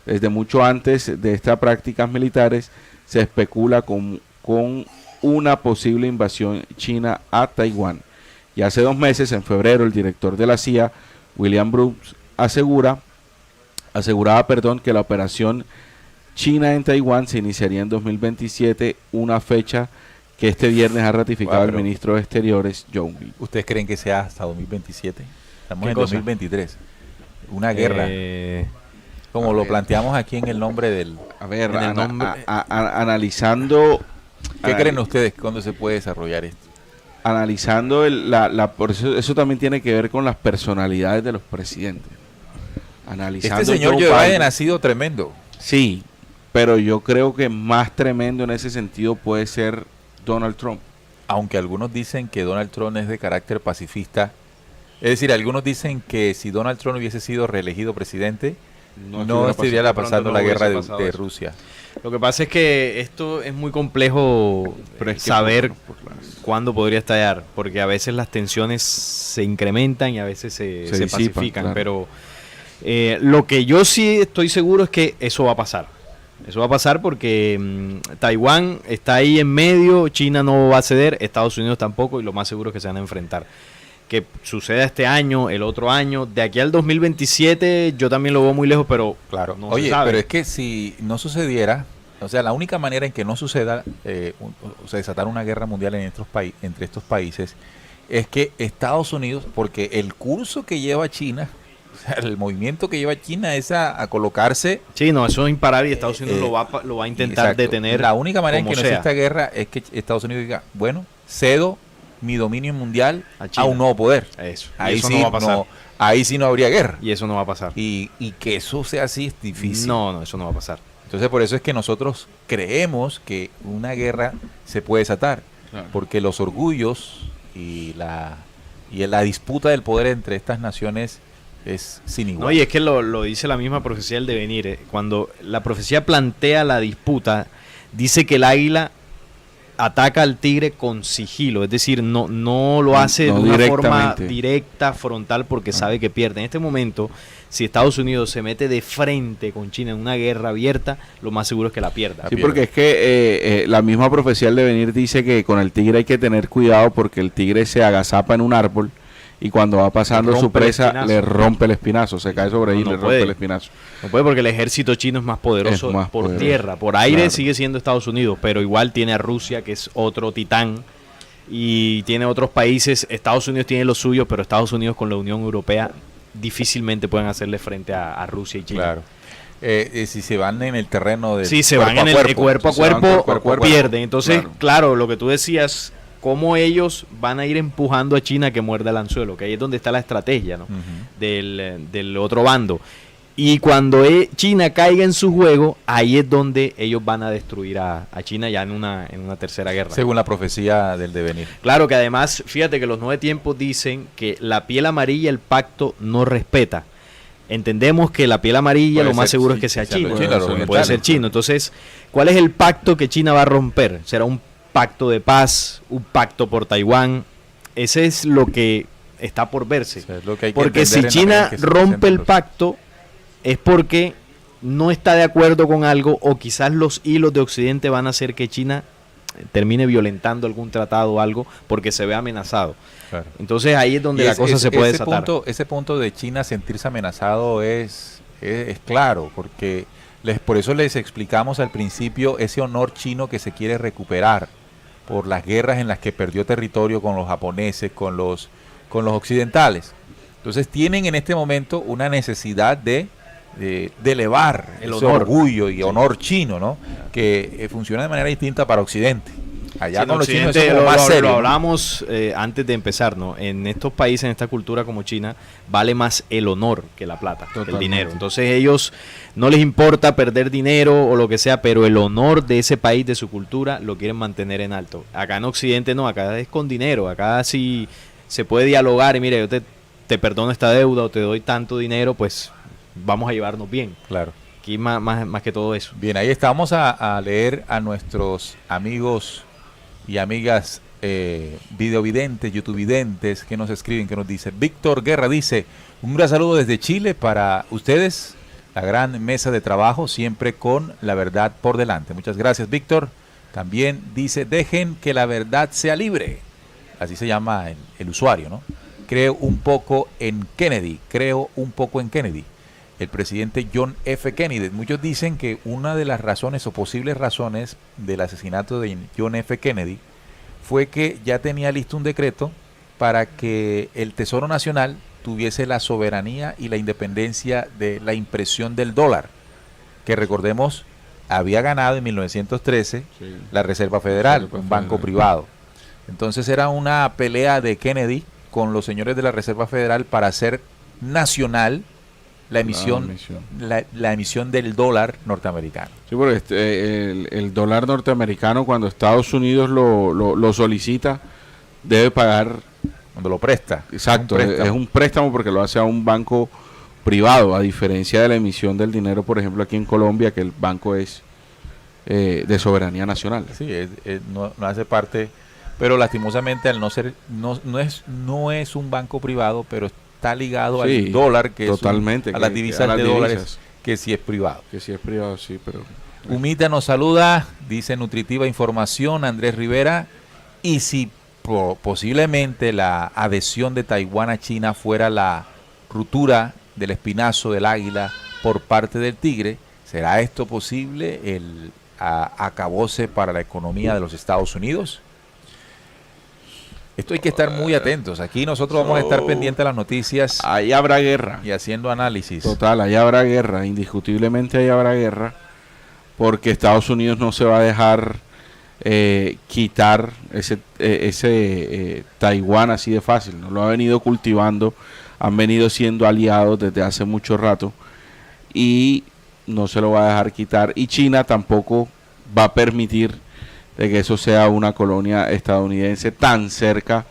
Desde mucho antes de estas prácticas militares se especula con una posible invasión china a Taiwán. Y hace 2 meses, en febrero, el director de la CIA, William Brooks, aseguraba que la operación china en Taiwán se iniciaría en 2027, una fecha que este viernes ha ratificado el ministro de Exteriores, John Lee. ¿Ustedes creen que sea hasta 2027? Estamos ¿Qué en cosa? 2023. Una guerra. Como a lo ver. planteamos aquí en el nombre del... A ver, En el nombre- analizando... ¿Qué creen ustedes cuándo se puede desarrollar esto? Analizando por eso también tiene que ver con las personalidades de los presidentes. Analizando Este señor Joe Joe Biden Biden, ha sido tremendo. sí, pero yo creo que más tremendo en ese sentido puede ser Donald Trump. Aunque algunos dicen que Donald Trump es de carácter pacifista. Es decir, algunos dicen que si Donald Trump hubiese sido reelegido presidente, no estaría de pronto pasando no la guerra hubiese pasado de eso. Rusia. Lo que pasa es que esto es muy complejo Pero es que saber por las- cuándo podría estallar, porque a veces las tensiones se incrementan y a veces se disipan, pacifican, claro. pero lo que yo sí estoy seguro es que eso va a pasar. Eso va a pasar porque Taiwán está ahí en medio, China no va a ceder, Estados Unidos tampoco, y lo más seguro es que se van a enfrentar. Que suceda este año, el otro año, de aquí al 2027 yo también lo veo muy lejos, pero Claro. no se Oye, sabe. pero es que si no sucediera, o sea, la única manera en que no suceda, o sea, desatar una guerra mundial entre estos países, es que Estados Unidos, porque el curso que lleva China, o sea, el movimiento que lleva China es a colocarse. Sí, no, eso es imparable y Estados Unidos eh, lo va a intentar Exacto. detener. La única manera en como que no sea. exista guerra es que Estados Unidos diga, bueno, cedo mi dominio mundial A a China. un nuevo poder. Eso. Y Ahí eso sí no va a pasar. ahí sí no habría guerra. Y eso no va a pasar. Y que eso sea así es difícil. No, eso no va a pasar. Entonces por eso es que nosotros creemos que una guerra se puede desatar, Claro. porque los orgullos y la disputa del poder entre estas naciones es sin igual. No, y es que lo dice la misma profecía del devenir. Cuando la profecía plantea la disputa, dice que el águila ataca al tigre con sigilo, es decir, no lo hace No de una forma directamente. directa, frontal, porque sabe que pierde. En este momento, si Estados Unidos se mete de frente con China en una guerra abierta, lo más seguro es que la pierda. Sí, porque es que la misma profecía del devenir dice que con el tigre hay que tener cuidado porque el tigre se agazapa en un árbol y cuando va pasando Le su rompe el presa espinazo. le rompe el espinazo, se cae sobre ahí y No le puede. rompe el espinazo. No puede porque el ejército chino es más poderoso Es más por poderoso. tierra. Por aire Claro. sigue siendo Estados Unidos, pero igual tiene a Rusia, que es otro titán, y tiene otros países. Estados Unidos tiene lo suyo, pero Estados Unidos con la Unión Europea difícilmente pueden hacerle frente a Rusia y China. Claro. Si se van en el terreno de si se van en el cuerpo a cuerpo, pierden. Entonces, claro, lo que tú decías, cómo ellos van a ir empujando a China que muerda el anzuelo, que ahí es donde está la estrategia, ¿no? Del otro bando. Y cuando China caiga en su juego, ahí es donde ellos van a destruir a China ya en una tercera guerra. Según la profecía del devenir. Claro que además, fíjate que los 9 tiempos dicen que la piel amarilla el pacto no respeta. Entendemos que la piel amarilla lo más seguro es que sea chino. Puede ser chino. Entonces, ¿cuál es el pacto que China va a romper? ¿Será un pacto de paz? ¿Un pacto por Taiwán? Ese es lo que está por verse. O sea, es lo que hay que porque si China rompe el pacto, es porque no está de acuerdo con algo, o quizás los hilos de Occidente van a hacer que China termine violentando algún tratado o algo porque se ve amenazado. Claro. Entonces ahí es donde la cosa se puede desatar. Ese punto de China sentirse amenazado es claro, porque por eso les explicamos al principio ese honor chino que se quiere recuperar por las guerras en las que perdió territorio con los japoneses, con los occidentales. Entonces tienen en este momento una necesidad de elevar el orgullo y honor chino, ¿no? Que funciona de manera distinta para Occidente. Allá con los chinos es como más serio. Lo hablamos antes de empezar, ¿no? En estos países, en esta cultura como China, vale más el honor que la plata, el dinero. Entonces ellos no les importa perder dinero o lo que sea, pero el honor de ese país, de su cultura, lo quieren mantener en alto. Acá en Occidente no, acá es con dinero, acá sí se puede dialogar y mire, yo te perdono esta deuda o te doy tanto dinero, pues vamos a llevarnos bien. Claro. Aquí más que todo eso. Bien, ahí estamos a leer a nuestros amigos y amigas videovidentes, youtubevidentes que nos escriben, que nos dice. Víctor Guerra dice, un gran saludo desde Chile para ustedes, la gran mesa de trabajo, siempre con la verdad por delante. Muchas gracias, Víctor. También dice, dejen que la verdad sea libre. Así se llama el usuario, ¿no? Creo un poco en Kennedy. El presidente John F. Kennedy. Muchos dicen que una de las razones o posibles razones del asesinato de John F. Kennedy fue que ya tenía listo un decreto para que el Tesoro Nacional tuviese la soberanía y la independencia de la impresión del dólar, que recordemos había ganado en 1913 la Reserva Federal, un banco privado. Entonces era una pelea de Kennedy con los señores de la Reserva Federal para hacer nacional la emisión del dólar norteamericano. Sí, porque el dólar norteamericano, cuando Estados Unidos lo solicita, debe pagar. Cuando lo presta. Exacto, es un préstamo porque lo hace a un banco privado, a diferencia de la emisión del dinero, por ejemplo, aquí en Colombia, que el banco es de soberanía nacional. Sí, no hace parte, pero lastimosamente al no ser, no es un banco privado, pero está ligado al dólar, que totalmente, es a las divisas de dólares, que sí es privado. Que sí es privado, sí, pero... Humita nos saluda, dice nutritiva información, Andrés Rivera, y si posiblemente la adhesión de Taiwán a China fuera la ruptura del espinazo del águila por parte del tigre, ¿será esto posible el acabose para la economía de los Estados Unidos? Esto hay que estar muy atentos. Aquí nosotros vamos a estar pendientes de las noticias. Ahí habrá guerra. Y haciendo análisis. Total, ahí habrá guerra. Indiscutiblemente ahí habrá guerra. Porque Estados Unidos no se va a dejar quitar ese Taiwán así de fácil. No lo ha venido cultivando. Han venido siendo aliados desde hace mucho rato. Y no se lo va a dejar quitar. Y China tampoco va a permitir de que eso sea una colonia estadounidense tan cerca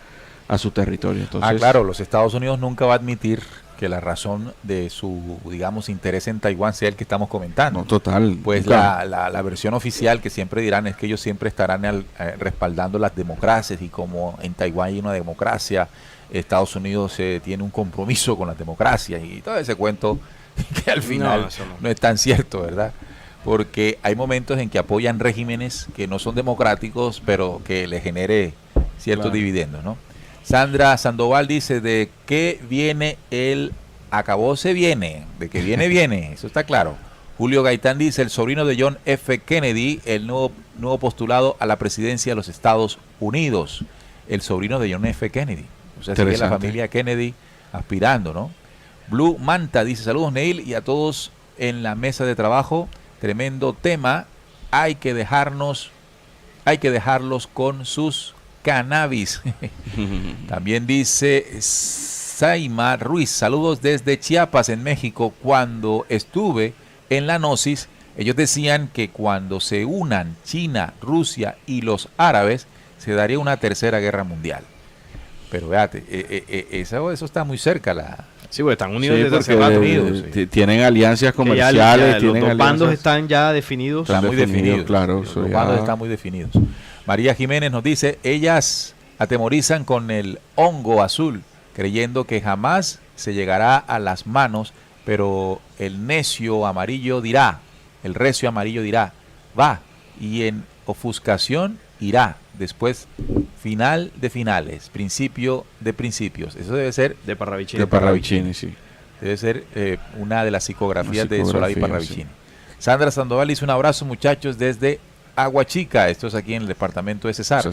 a su territorio. Entonces, claro, los Estados Unidos nunca va a admitir que la razón de su, digamos, interés en Taiwán sea el que estamos comentando. No, total. Pues la versión oficial que siempre dirán es que ellos siempre estarán respaldando las democracias, y como en Taiwán hay una democracia, Estados Unidos tiene un compromiso con las democracias, y todo ese cuento que al final no es tan cierto, ¿verdad? Porque hay momentos en que apoyan regímenes que no son democráticos, pero que le genere ciertos dividendos, ¿no? Sandra Sandoval dice, ¿de qué viene el acabose? Viene, de que viene, eso está claro. Julio Gaitán dice, el sobrino de John F. Kennedy, el nuevo postulado a la presidencia de los Estados Unidos. El sobrino de John F. Kennedy. O sea, sigue la familia Kennedy aspirando, ¿no? Blue Manta dice, saludos Neil y a todos en la mesa de trabajo. Tremendo tema. Hay que dejarlos con sus cannabis. También dice Saima Ruiz, saludos desde Chiapas, en México. Cuando estuve en la Gnosis, ellos decían que cuando se unan China, Rusia y los árabes, se daría una tercera guerra mundial. Pero véate, eso está muy cerca. Sí, pues están unidos desde hace porque rato. Sí. Tienen alianzas comerciales. Los dos bandos están ya definidos. Están muy definidos, claro. Los bandos están muy definidos. María Jiménez nos dice, ellas atemorizan con el hongo azul, creyendo que jamás se llegará a las manos, pero el recio amarillo dirá, va, y en ofuscación irá, después final de finales, principio de principios. Eso debe ser de Parravicini. De Parravicini, sí. Debe ser una de las psicografías de Solari Parravicini. Sí. Sandra Sandoval dice un abrazo, muchachos, desde Aguachica. Esto es aquí en el departamento de Cesar.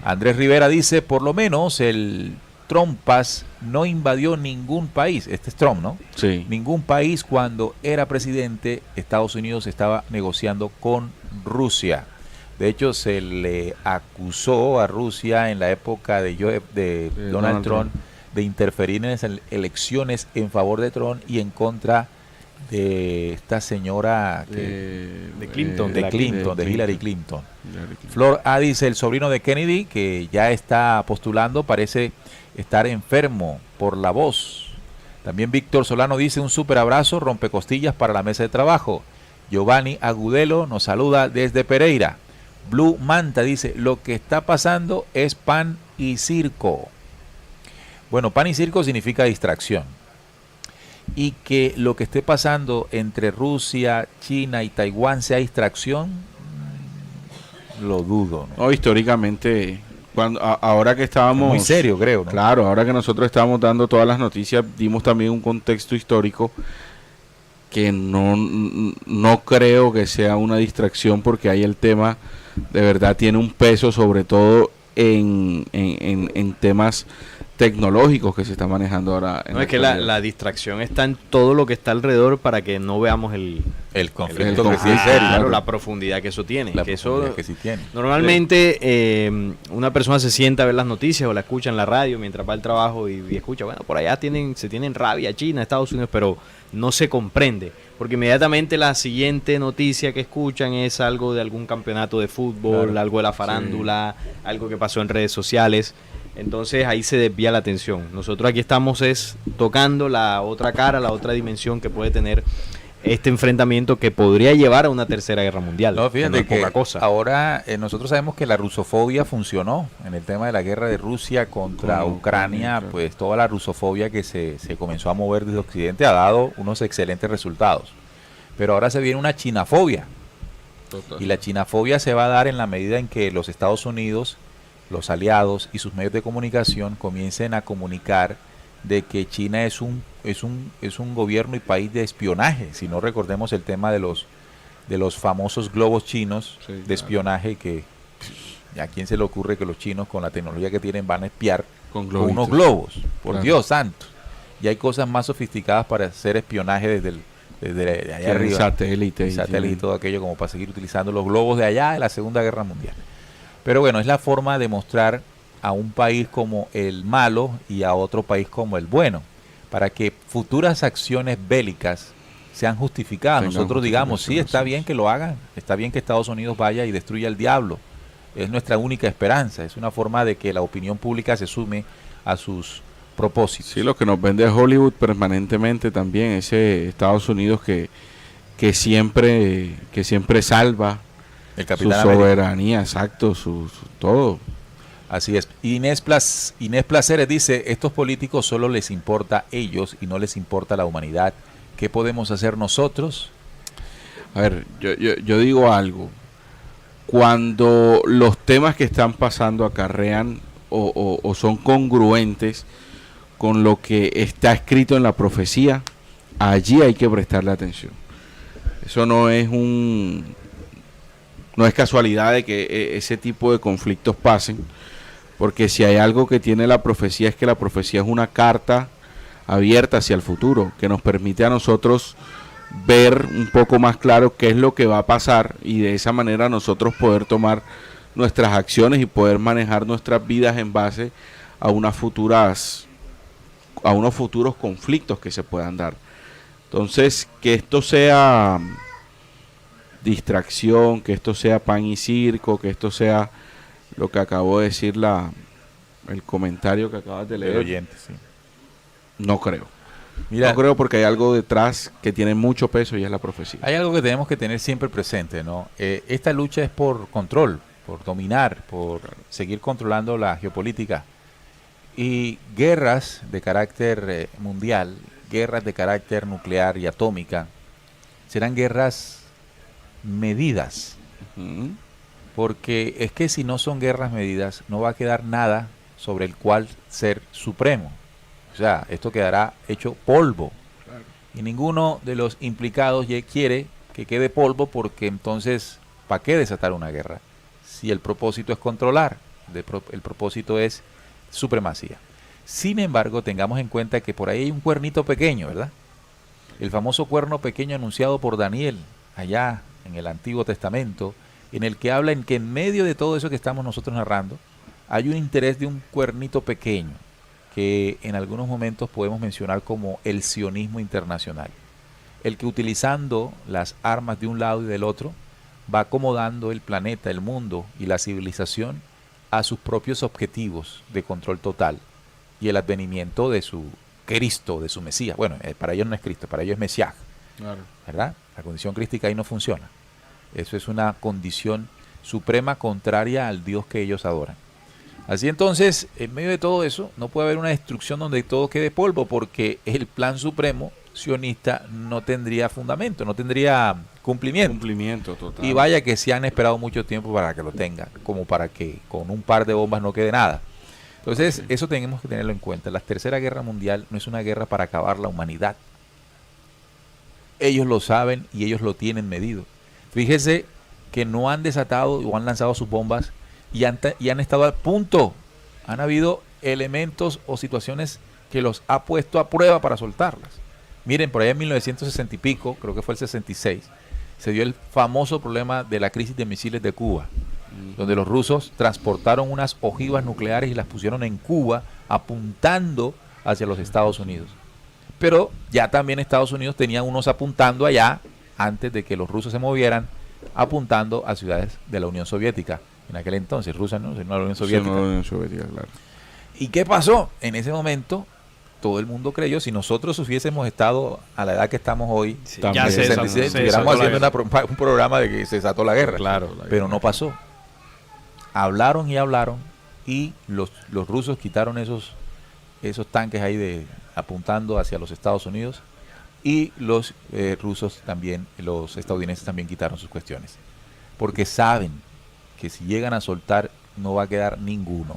Andrés Rivera dice, por lo menos el Trumpas no invadió ningún país. Este es Trump, ¿no? Sí. Ningún país. Cuando era presidente, Estados Unidos estaba negociando con Rusia. De hecho, se le acusó a Rusia en la época de Donald Trump de interferir en las elecciones en favor de Trump y en contra de esta señora de Hillary Clinton. Flor A dice, el sobrino de Kennedy, que ya está postulando, parece estar enfermo por la voz. También Víctor Solano dice, un súper abrazo, rompecostillas para la mesa de trabajo. Giovanni Agudelo nos saluda desde Pereira. Blue Manta dice, lo que está pasando es pan y circo. Bueno, pan y circo significa distracción. Y que lo que esté pasando entre Rusia, China y Taiwán sea distracción, lo dudo, ¿no? No, históricamente, ahora que estábamos... Muy serio, creo, ¿no? Claro, ahora que nosotros estábamos dando todas las noticias, dimos también un contexto histórico que no creo que sea una distracción, porque ahí el tema de verdad tiene un peso, sobre todo en temas tecnológicos que se está manejando ahora. No, es que la distracción está en todo lo que está alrededor para que no veamos el conflicto, que sí es serio, claro, la profundidad que eso tiene. Normalmente una persona se sienta a ver las noticias o la escucha en la radio mientras va al trabajo y escucha, bueno, por allá se tienen rabia China, Estados Unidos, pero no se comprende, porque inmediatamente la siguiente noticia que escuchan es algo de algún campeonato de fútbol, algo de la farándula, algo que pasó en redes sociales. Entonces ahí se desvía la atención. Nosotros aquí estamos tocando la otra cara, la otra dimensión que puede tener este enfrentamiento, que podría llevar a una tercera guerra mundial. No, fíjate que no es poca cosa. Ahora nosotros sabemos que la rusofobia funcionó en el tema de la guerra de Rusia contra Ucrania. Pues toda la rusofobia que se comenzó a mover desde Occidente ha dado unos excelentes resultados. Pero ahora se viene una chinafobia. Total. Y la chinafobia se va a dar en la medida en que los Estados Unidos, los aliados y sus medios de comunicación comiencen a comunicar de que China es un gobierno y país de espionaje. Si no, recordemos el tema de los famosos globos chinos de espionaje, que a quién se le ocurre que los chinos, con la tecnología que tienen, van a espiar con unos globos, por Dios santo. Y hay cosas más sofisticadas para hacer espionaje desde allá arriba, satélite y todo aquello, como para seguir utilizando los globos de allá de la Segunda Guerra Mundial. Pero bueno, es la forma de mostrar a un país como el malo y a otro país como el bueno, para que futuras acciones bélicas sean justificadas. Nosotros digamos, sí, está bien que lo hagan, está bien que Estados Unidos vaya y destruya al diablo. Es nuestra única esperanza, es una forma de que la opinión pública se sume a sus propósitos. Sí, lo que nos vende Hollywood permanentemente también, ese Estados Unidos que siempre salva el Capitán su soberanía, exacto, su todo. Así es. Inés Placeres dice, estos políticos solo les importa a ellos y no les importa la humanidad. ¿Qué podemos hacer nosotros? A ver, yo digo algo. Cuando los temas que están pasando acarrean o son congruentes con lo que está escrito en la profecía, allí hay que prestarle atención. Eso no es casualidad de que ese tipo de conflictos pasen, porque si hay algo que tiene la profecía, es que la profecía es una carta abierta hacia el futuro, que nos permite a nosotros ver un poco más claro qué es lo que va a pasar y de esa manera nosotros poder tomar nuestras acciones y poder manejar nuestras vidas en base a unos futuros conflictos que se puedan dar. Entonces, que esto sea distracción, que esto sea pan y circo, que esto sea lo que acabo de decir, el comentario que acabas de El leer, oyente, sí. no creo. Mira, No creo, porque hay algo detrás que tiene mucho peso y es la profecía. hay algo que tenemos que tener siempre presente, ¿no? Esta lucha es por control, por dominar, por seguir controlando la geopolítica. Y guerras de carácter mundial, guerras de carácter nuclear y atómica, serán guerras medidas. Ujú. Porque es que si no son guerras medidas, no va a quedar nada sobre el cual ser supremo. O sea, esto quedará hecho polvo. Claro. Y ninguno de los implicados quiere que quede polvo, porque entonces, ¿para qué desatar una guerra? Si el propósito es controlar, el propósito es supremacía. Sin embargo, tengamos en cuenta que por ahí hay un cuernito pequeño, ¿verdad? El famoso cuerno pequeño anunciado por Daniel, allá en el Antiguo Testamento, en el que habla en que en medio de todo eso que estamos nosotros narrando, hay un interés de un cuernito pequeño, que en algunos momentos podemos mencionar como el sionismo internacional. El que, utilizando las armas de un lado y del otro, va acomodando el planeta, el mundo y la civilización a sus propios objetivos de control total y el advenimiento de su Cristo, de su Mesías. Bueno, para ellos no es Cristo, para ellos es Mesías, Claro. ¿verdad? La condición crística ahí no funciona. Eso es una condición suprema contraria al Dios que ellos adoran. Así entonces, en medio de todo eso, no puede haber una destrucción donde todo quede polvo, porque el plan supremo sionista no tendría fundamento, no tendría cumplimiento. Cumplimiento total. Y vaya que se han esperado mucho tiempo para que lo tengan, como para que con un par de bombas no quede nada. Entonces, eso tenemos que tenerlo en cuenta. La Tercera Guerra Mundial no es una guerra para acabar la humanidad. Ellos lo saben y ellos lo tienen medido. Fíjese que no han desatado o han lanzado sus bombas y han estado al punto. Han habido elementos o situaciones que los ha puesto a prueba para soltarlas. Miren, por ahí en 1960 y pico, creo que fue el 66, se dio el famoso problema de la crisis de misiles de Cuba, donde los rusos transportaron unas ojivas nucleares y las pusieron en Cuba, apuntando hacia los Estados Unidos. Pero ya también Estados Unidos tenía unos apuntando allá, antes de que los rusos se movieran, apuntando a ciudades de la Unión Soviética. En aquel entonces, Rusia no, sino la Unión Soviética. Sí, no, la Unión Soviética, claro. ¿Y qué pasó? En ese momento, todo el mundo creyó, si nosotros hubiésemos estado a la edad que estamos hoy, Sí, en ya el se 66, desató estuviéramos la haciendo guerra. un programa de que se desató la guerra. Claro. Pero no pasó. Hablaron y hablaron, y los rusos quitaron esos tanques ahí apuntando hacia los Estados Unidos, y los rusos también, los estadounidenses también quitaron sus cuestiones. Porque saben que si llegan a soltar, no va a quedar ninguno.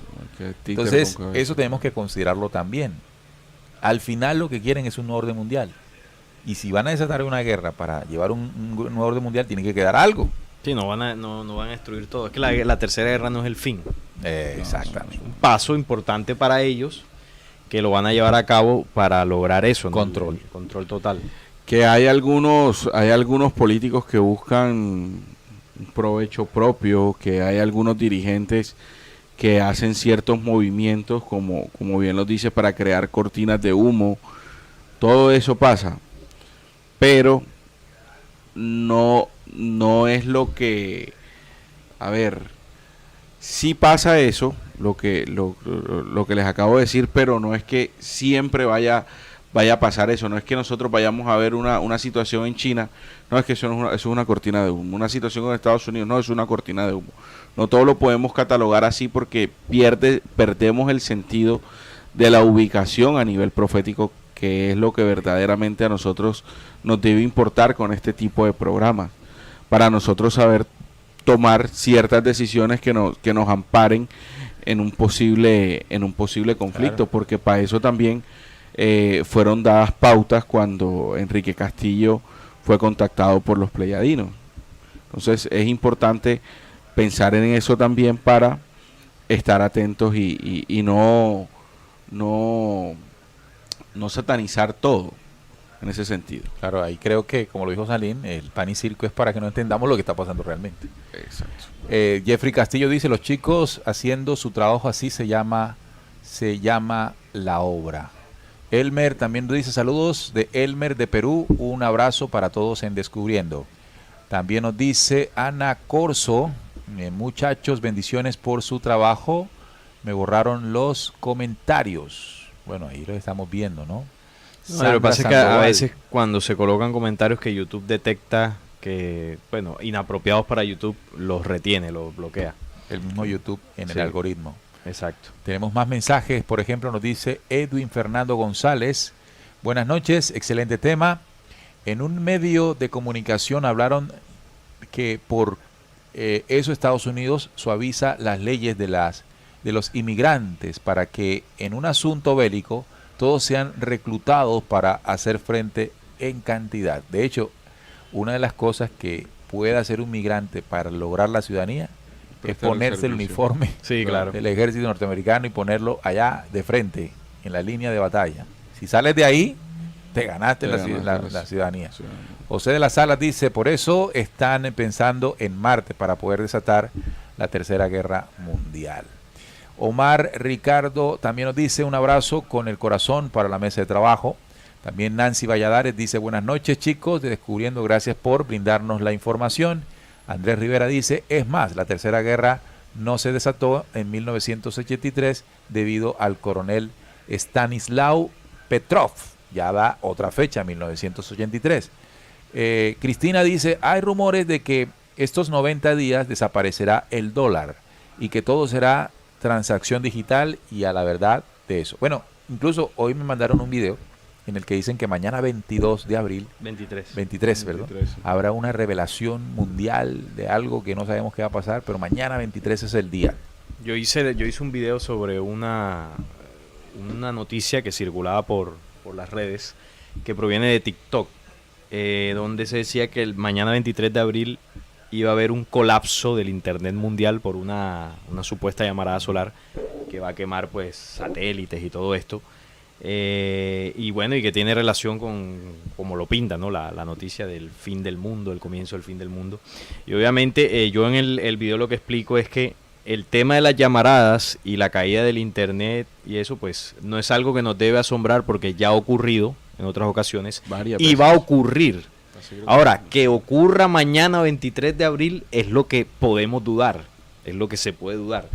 Entonces, eso tenemos que considerarlo también. Al final lo que quieren es un nuevo orden mundial. Y si van a desatar una guerra para llevar un nuevo orden mundial, tiene que quedar algo. Sí, no van a destruir todo. Es que la Tercera Guerra no es el fin. Exactamente. Un paso importante para ellos que lo van a llevar a cabo para lograr eso, ¿no? Control. El control total. Que hay algunos políticos que buscan un provecho propio, que hay algunos dirigentes que hacen ciertos movimientos, como bien lo dice, para crear cortinas de humo. Todo eso pasa, pero no es lo que, a ver, sí pasa eso, lo que les acabo de decir, pero no es que siempre vaya a pasar eso. No es que nosotros vayamos a ver una situación en China, no es que eso es una cortina de humo. Una situación en Estados Unidos, no es una cortina de humo. No todo lo podemos catalogar así, porque perdemos el sentido de la ubicación a nivel profético, que es lo que verdaderamente a nosotros nos debe importar con este tipo de programas, para nosotros saber tomar ciertas decisiones que nos amparen en un posible conflicto. Claro. Porque para eso también fueron dadas pautas cuando Enrique Castillo fue contactado por los pleyadinos. Entonces es importante pensar en eso también, para estar atentos y no satanizar todo. en ese sentido. Claro, ahí creo que, como lo dijo Salín, el pan y circo es para que no entendamos lo que está pasando realmente. Exacto. Jeffrey Castillo dice, los chicos haciendo su trabajo así se llama la obra. Elmer también dice, saludos de Elmer de Perú, un abrazo para todos en Descubriendo. También nos dice Ana Corso, muchachos, bendiciones por su trabajo, me borraron los comentarios. Bueno, ahí lo estamos viendo, ¿no? No, lo que pasa es que a veces cuando se colocan comentarios que YouTube detecta que, bueno, inapropiados para YouTube, los retiene, los bloquea. El mismo YouTube en el Sí. algoritmo. Exacto. Tenemos más mensajes, por ejemplo, nos dice Edwin Fernando González. Buenas noches, excelente tema. En un medio de comunicación hablaron que por eso Estados Unidos suaviza las leyes de los inmigrantes para que en un asunto bélico todos sean reclutados para hacer frente en cantidad. De hecho, una de las cosas que puede hacer un migrante para lograr la ciudadanía es Prestar el ponerse el servicio. uniforme Sí, claro. del ejército norteamericano y ponerlo allá de frente, en la línea de batalla. Si sales de ahí, te ganaste la ciudadanía. José de las Salas dice, por eso están pensando en Marte para poder desatar la Tercera Guerra Mundial. Omar Ricardo también nos dice, un abrazo con el corazón para la mesa de trabajo. También Nancy Valladares dice, buenas noches chicos de Descubriendo, gracias por brindarnos la información. Andrés Rivera dice, es más, la Tercera Guerra no se desató en 1983 debido al coronel Stanislaw Petrov. Ya da otra fecha, 1983. Cristina dice, hay rumores de que estos 90 días desaparecerá el dólar y que todo será transacción digital y a la verdad de eso. Bueno, incluso hoy me mandaron un video en el que dicen que mañana 22 de abril 23, perdón, habrá una revelación mundial de algo que no sabemos qué va a pasar, pero mañana 23 es el día. Yo hice un video sobre una noticia que circulaba por las redes, que proviene de TikTok, donde se decía que el mañana 23 de abril iba a haber un colapso del internet mundial por una supuesta llamarada solar que va a quemar pues satélites y todo esto. Y bueno, y que tiene relación con, como lo pinta, ¿no? La noticia del fin del mundo, el comienzo del fin del mundo. Y obviamente yo en el video lo que explico es que el tema de las llamaradas y la caída del internet y eso pues no es algo que nos debe asombrar porque ya ha ocurrido en otras ocasiones y va a ocurrir. Ahora, que ocurra mañana 23 de abril es lo que podemos dudar, es lo que se puede dudar.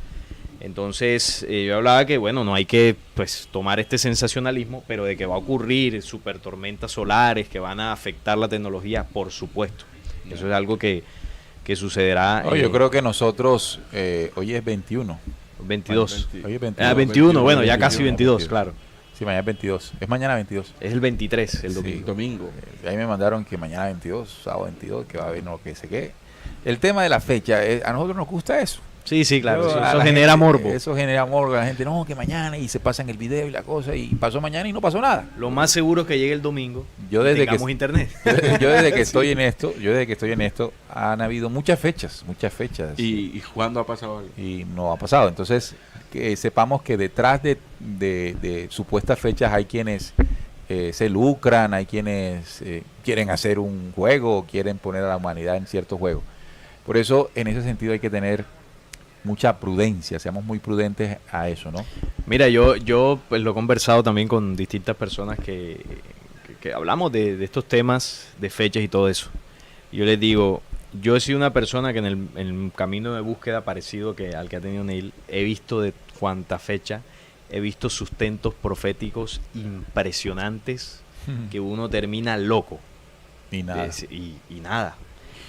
Entonces, yo hablaba que, bueno, no hay que pues tomar este sensacionalismo, pero de que va a ocurrir super tormentas solares que van a afectar la tecnología, por supuesto. Eso es algo que sucederá. Yo creo que nosotros, hoy es 21. 22. Hoy es 21. 21, bueno, ya casi 22, claro. Sí, mañana es 22. Es mañana 22. Es el 23, el domingo. Sí, domingo. Ahí me mandaron que mañana 22, sábado 22, que va a haber no que sé qué. El tema de la fecha, a nosotros nos gusta eso. Sí, sí, claro. Eso genera gente, morbo. Eso genera morbo. La gente, no, que mañana y se pasan el video y la cosa y pasó mañana y no pasó nada. Lo más seguro es que llegue el domingo. Yo desde tengamos internet. Yo desde que estoy en esto, han habido muchas fechas. ¿Y cuándo ha pasado algo? Y no ha pasado. Entonces, que sepamos que detrás de supuestas fechas hay quienes se lucran, hay quienes quieren hacer un juego, quieren poner a la humanidad en cierto juego. Por eso, en ese sentido hay que tener mucha prudencia, seamos muy prudentes a eso, ¿no? Mira, yo pues lo he conversado también con distintas personas que hablamos de estos temas, de fechas y todo eso. Y yo les digo, yo he sido una persona que en el camino de búsqueda parecido al que ha tenido Neil, he visto de cuánta fecha, he visto sustentos proféticos impresionantes que uno termina loco. Y nada. Y nada.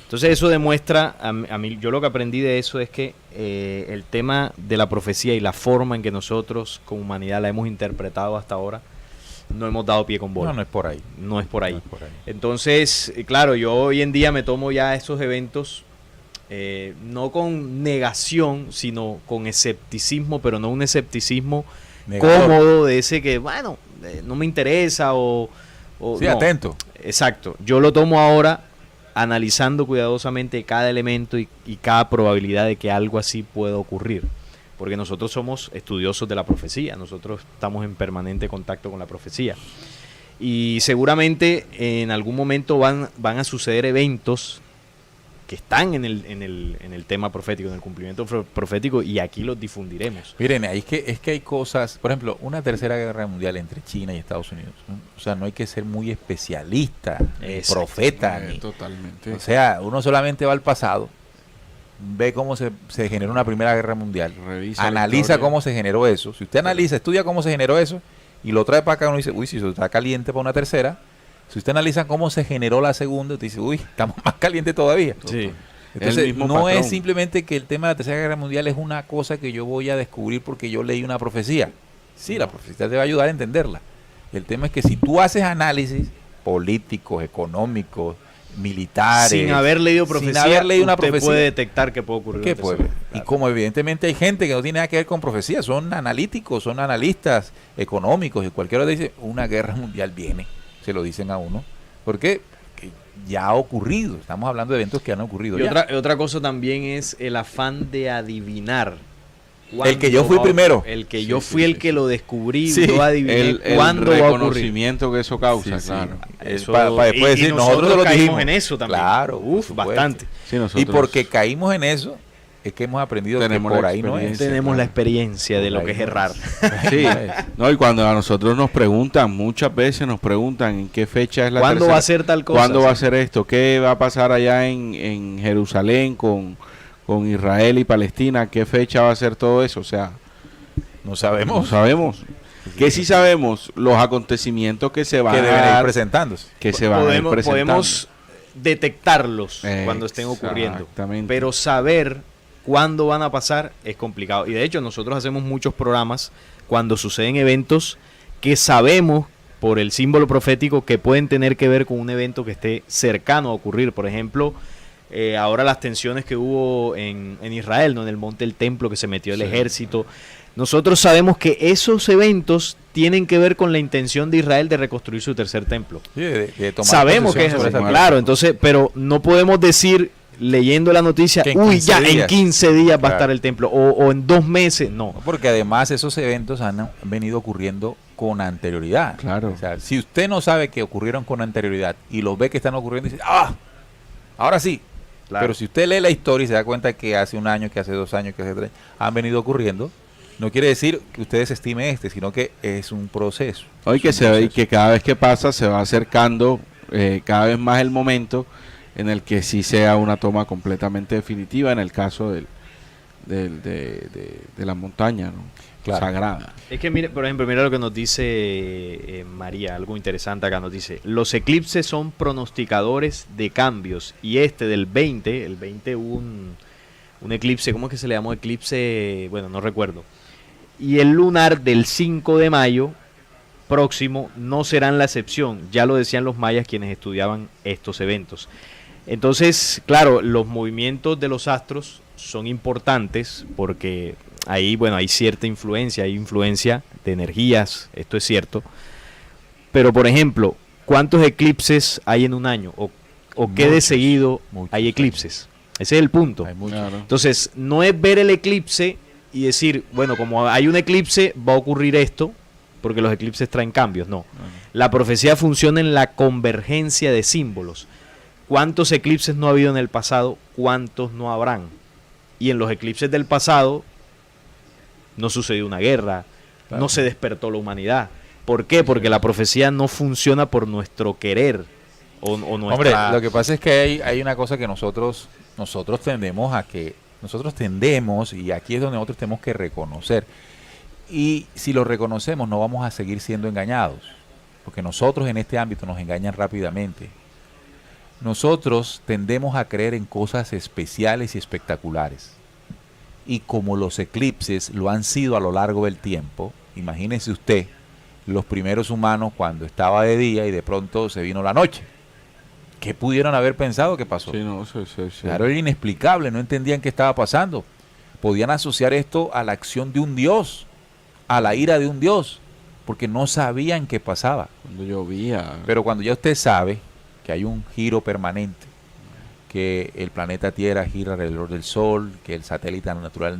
Entonces eso demuestra, a mí, yo lo que aprendí de eso es que el tema de la profecía y la forma en que nosotros como humanidad la hemos interpretado hasta ahora, no hemos dado pie con bola. No es por ahí. No es por ahí. Entonces, claro, yo hoy en día me tomo ya esos eventos no con negación, sino con escepticismo, pero no un escepticismo cómodo de ese que, bueno, no me interesa o sí, no. Atento. Exacto. Yo lo tomo ahora analizando cuidadosamente cada elemento y cada probabilidad de que algo así pueda ocurrir. Porque nosotros somos estudiosos de la profecía, nosotros estamos en permanente contacto con la profecía. Y seguramente en algún momento van a suceder eventos que están en el tema profético, en el cumplimiento profético, y aquí los difundiremos. Miren, es que hay cosas, por ejemplo, una tercera guerra mundial entre China y Estados Unidos, ¿no? O sea, no hay que ser muy especialista, ni profeta, ni... Totalmente. O sea, uno solamente va al pasado, ve cómo se generó una primera guerra mundial, Revisa la analiza historia. cómo se generó eso. Si usted analiza, estudia cómo se generó eso, y lo trae para acá, uno dice, uy, si eso está caliente para una tercera. Si usted analiza cómo se generó la segunda, usted dice, uy, estamos más calientes todavía. Sí. Entonces, El mismo no patrón. es simplemente que el tema de la Tercera Guerra Mundial es una cosa que yo voy a descubrir porque yo leí una profecía. Sí, la profecía te va a ayudar a entenderla. El tema es que si tú haces análisis políticos, económicos, militares, Sin haber leído profecía, sin haber leído una usted profecía, puede detectar que puede ocurrir. ¿qué una puede? tercera. Y Claro. como evidentemente hay gente que no tiene nada que ver con profecía, son analíticos, son analistas económicos, y cualquiera dice, una guerra mundial viene, se lo dicen a uno. ¿Por qué? Porque ya ha ocurrido, estamos hablando de eventos que han ocurrido Y ya. otra cosa también es el afán de adivinar. El que yo fui cuándo va a- primero. El que Sí, yo sí, fui el sí, que sí. lo descubrí, Sí. yo adiviné El cuándo va a ocurrir. reconocimiento que eso causa, Sí, sí. claro. Eso- Para después y decir, nosotros lo caímos dijimos en eso también. Claro, por Uf, supuesto. bastante. Sí, Y nosotros porque caímos en eso, es que hemos aprendido que Tenemos por la ahí no es. experiencia. Tenemos claro. la experiencia de Por lo ahí que es no errar. Sí, no, y cuando a nosotros nos preguntan, muchas veces nos preguntan en qué fecha es la ¿Cuándo tercera- va a ser tal cosa? ¿Cuándo va a Sí. ser esto? ¿Qué va a pasar allá en Jerusalén con Israel y Palestina? ¿Qué fecha va a ser todo eso? O sea, No no sabemos sabemos. ¿Qué sí sabemos? Los acontecimientos que se van que a deben ir dar, presentándose. que se van a ir presentando. Podemos detectarlos cuando estén ocurriendo. Exactamente. Pero saber cuándo van a pasar es complicado. Y de hecho nosotros hacemos muchos programas cuando suceden eventos que sabemos por el símbolo profético que pueden tener que ver con un evento que esté cercano a ocurrir. Por ejemplo, ahora las tensiones que hubo en Israel, ¿no? En el monte del templo, que se metió el Sí. ejército. Nosotros sabemos que esos eventos tienen que ver con la intención de Israel de reconstruir su tercer templo. Sí, de tomar Sabemos que es posesión así, sobre esa claro, tierra. entonces, pero no podemos decir leyendo la noticia, Que en uy, 15 ya en días. 15 días va a Claro. estar el templo, o en 2 meses, no. No, porque además esos eventos han venido ocurriendo con anterioridad. Claro. O sea, si usted no sabe que ocurrieron con anterioridad y los ve que están ocurriendo, dice, ¡ah! Ahora sí. Claro. Pero si usted lee la historia y se da cuenta que hace un año, que hace 2 años, que hace 3, han venido ocurriendo, no quiere decir que usted desestime sino que es un proceso. Hoy que Es un se ve y proceso. que cada vez que pasa se va acercando cada vez más el momento en el que sí sea una toma completamente definitiva en el caso de la montaña, ¿no? Claro. Sagrada. Es que mire, por ejemplo, mira lo que nos dice María, algo interesante acá nos dice, los eclipses son pronosticadores de cambios, y este del 20, el 20 hubo un eclipse, ¿cómo es que se le llamó? Eclipse, bueno, no recuerdo. Y el lunar del 5 de mayo próximo no serán la excepción, ya lo decían los mayas quienes estudiaban estos eventos. Entonces, claro, los movimientos de los astros son importantes porque ahí, bueno, hay cierta influencia, hay influencia de energías, esto es cierto. Pero, por ejemplo, ¿cuántos eclipses hay en un año? ¿O qué de Muchos, seguido muchos. hay eclipses? Ese es el punto. Hay muchos. Claro. Entonces, no es ver el eclipse y decir, bueno, como hay un eclipse, va a ocurrir esto, porque los eclipses traen cambios. No. La profecía funciona en la convergencia de símbolos. ¿Cuántos eclipses no ha habido en el pasado? ¿Cuántos no habrán? Y en los eclipses del pasado no sucedió una guerra, Claro. no se despertó la humanidad. ¿Por qué? Porque la profecía no funciona por nuestro querer o nuestra... Hombre, lo que pasa es que hay una cosa que nosotros tendemos a que, nosotros tendemos, y aquí es donde nosotros tenemos que reconocer, y si lo reconocemos no vamos a seguir siendo engañados, porque nosotros en este ámbito nos engañan rápidamente. Nosotros tendemos a creer en cosas especiales y espectaculares, y como los eclipses lo han sido a lo largo del tiempo, imagínese usted los primeros humanos cuando estaba de día y de pronto se vino la noche. ¿Qué pudieron haber pensado que pasó? Sí, no, sí. Claro, era inexplicable, no entendían qué estaba pasando. Podían asociar esto a la acción de un dios, a la ira de un dios, porque no sabían qué pasaba. Cuando llovía. Pero cuando ya usted sabe que hay un giro permanente, que el planeta Tierra gira alrededor del Sol, que el satélite natural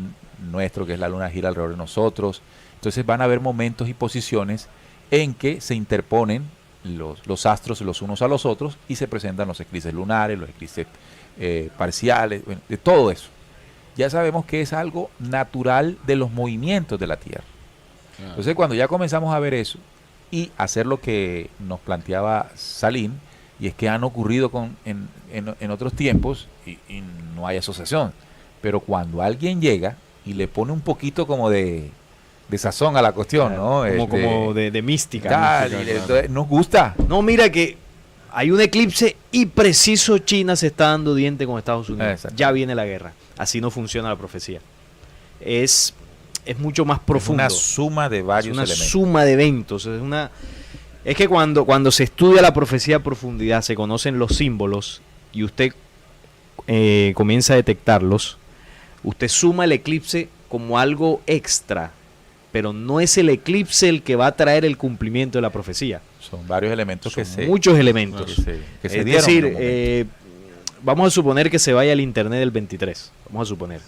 nuestro, que es la Luna, gira alrededor de nosotros, entonces van a haber momentos y posiciones en que se interponen los astros los unos a los otros y se presentan los eclipses lunares, los eclipses parciales, bueno, de todo eso. Ya sabemos que es algo natural de los movimientos de la Tierra. Claro. Entonces, cuando ya comenzamos a ver eso y hacer lo que nos planteaba Salim, y es que han ocurrido en otros tiempos y no hay asociación. Pero cuando alguien llega y le pone un poquito como de sazón a la cuestión, ¿no? Como de mística. Tal, mística, y entonces nos gusta. No, mira que hay un eclipse y preciso China se está dando diente con Estados Unidos. Exacto. Ya viene la guerra. Así no funciona la profecía. Es mucho más profundo. Es una suma de varios una elementos. suma de eventos. Es que cuando se estudia la profecía a profundidad, se conocen los símbolos y usted comienza a detectarlos, usted suma el eclipse como algo extra, pero no es el eclipse el que va a traer el cumplimiento de la profecía. Son varios elementos Son que se muchos elementos. que se Es dieron. decir, en un momento. vamos a suponer que se vaya el internet del 23. Vamos a suponer.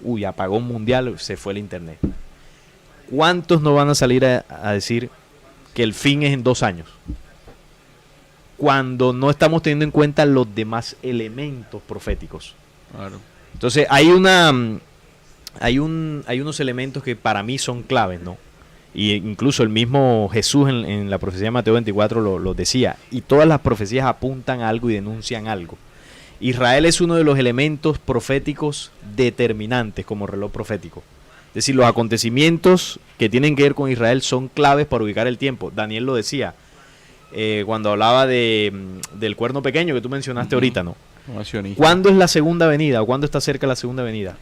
Uy, apagón mundial, se fue el internet. ¿Cuántos no van a salir a decir que el fin es en 2 años? Cuando no estamos teniendo en cuenta los demás elementos proféticos. Claro. Entonces, hay unos elementos que para mí son claves, ¿no? Y incluso el mismo Jesús en la profecía de Mateo 24 lo decía. Y todas las profecías apuntan a algo y denuncian algo. Israel es uno de los elementos proféticos determinantes como reloj profético. Es decir, los acontecimientos que tienen que ver con Israel son claves para ubicar el tiempo. Daniel lo decía cuando hablaba del cuerno pequeño que tú mencionaste ahorita, ¿no? ¿Cuándo es la segunda venida o cuándo está cerca la segunda venida?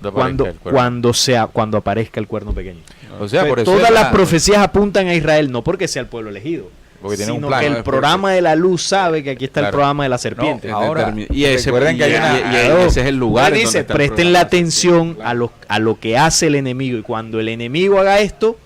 Cuando aparezca el cuerno pequeño. O sea, por eso todas las profecías apuntan a Israel, no porque sea el pueblo elegido, porque tiene sino un plan. que el programa de la luz sabe que aquí está el programa de la serpiente. No, ahora, y recuerden que ese es el lugar. Dice, donde está el presten la programa. atención Claro. a lo que hace el enemigo, y cuando el enemigo haga esto,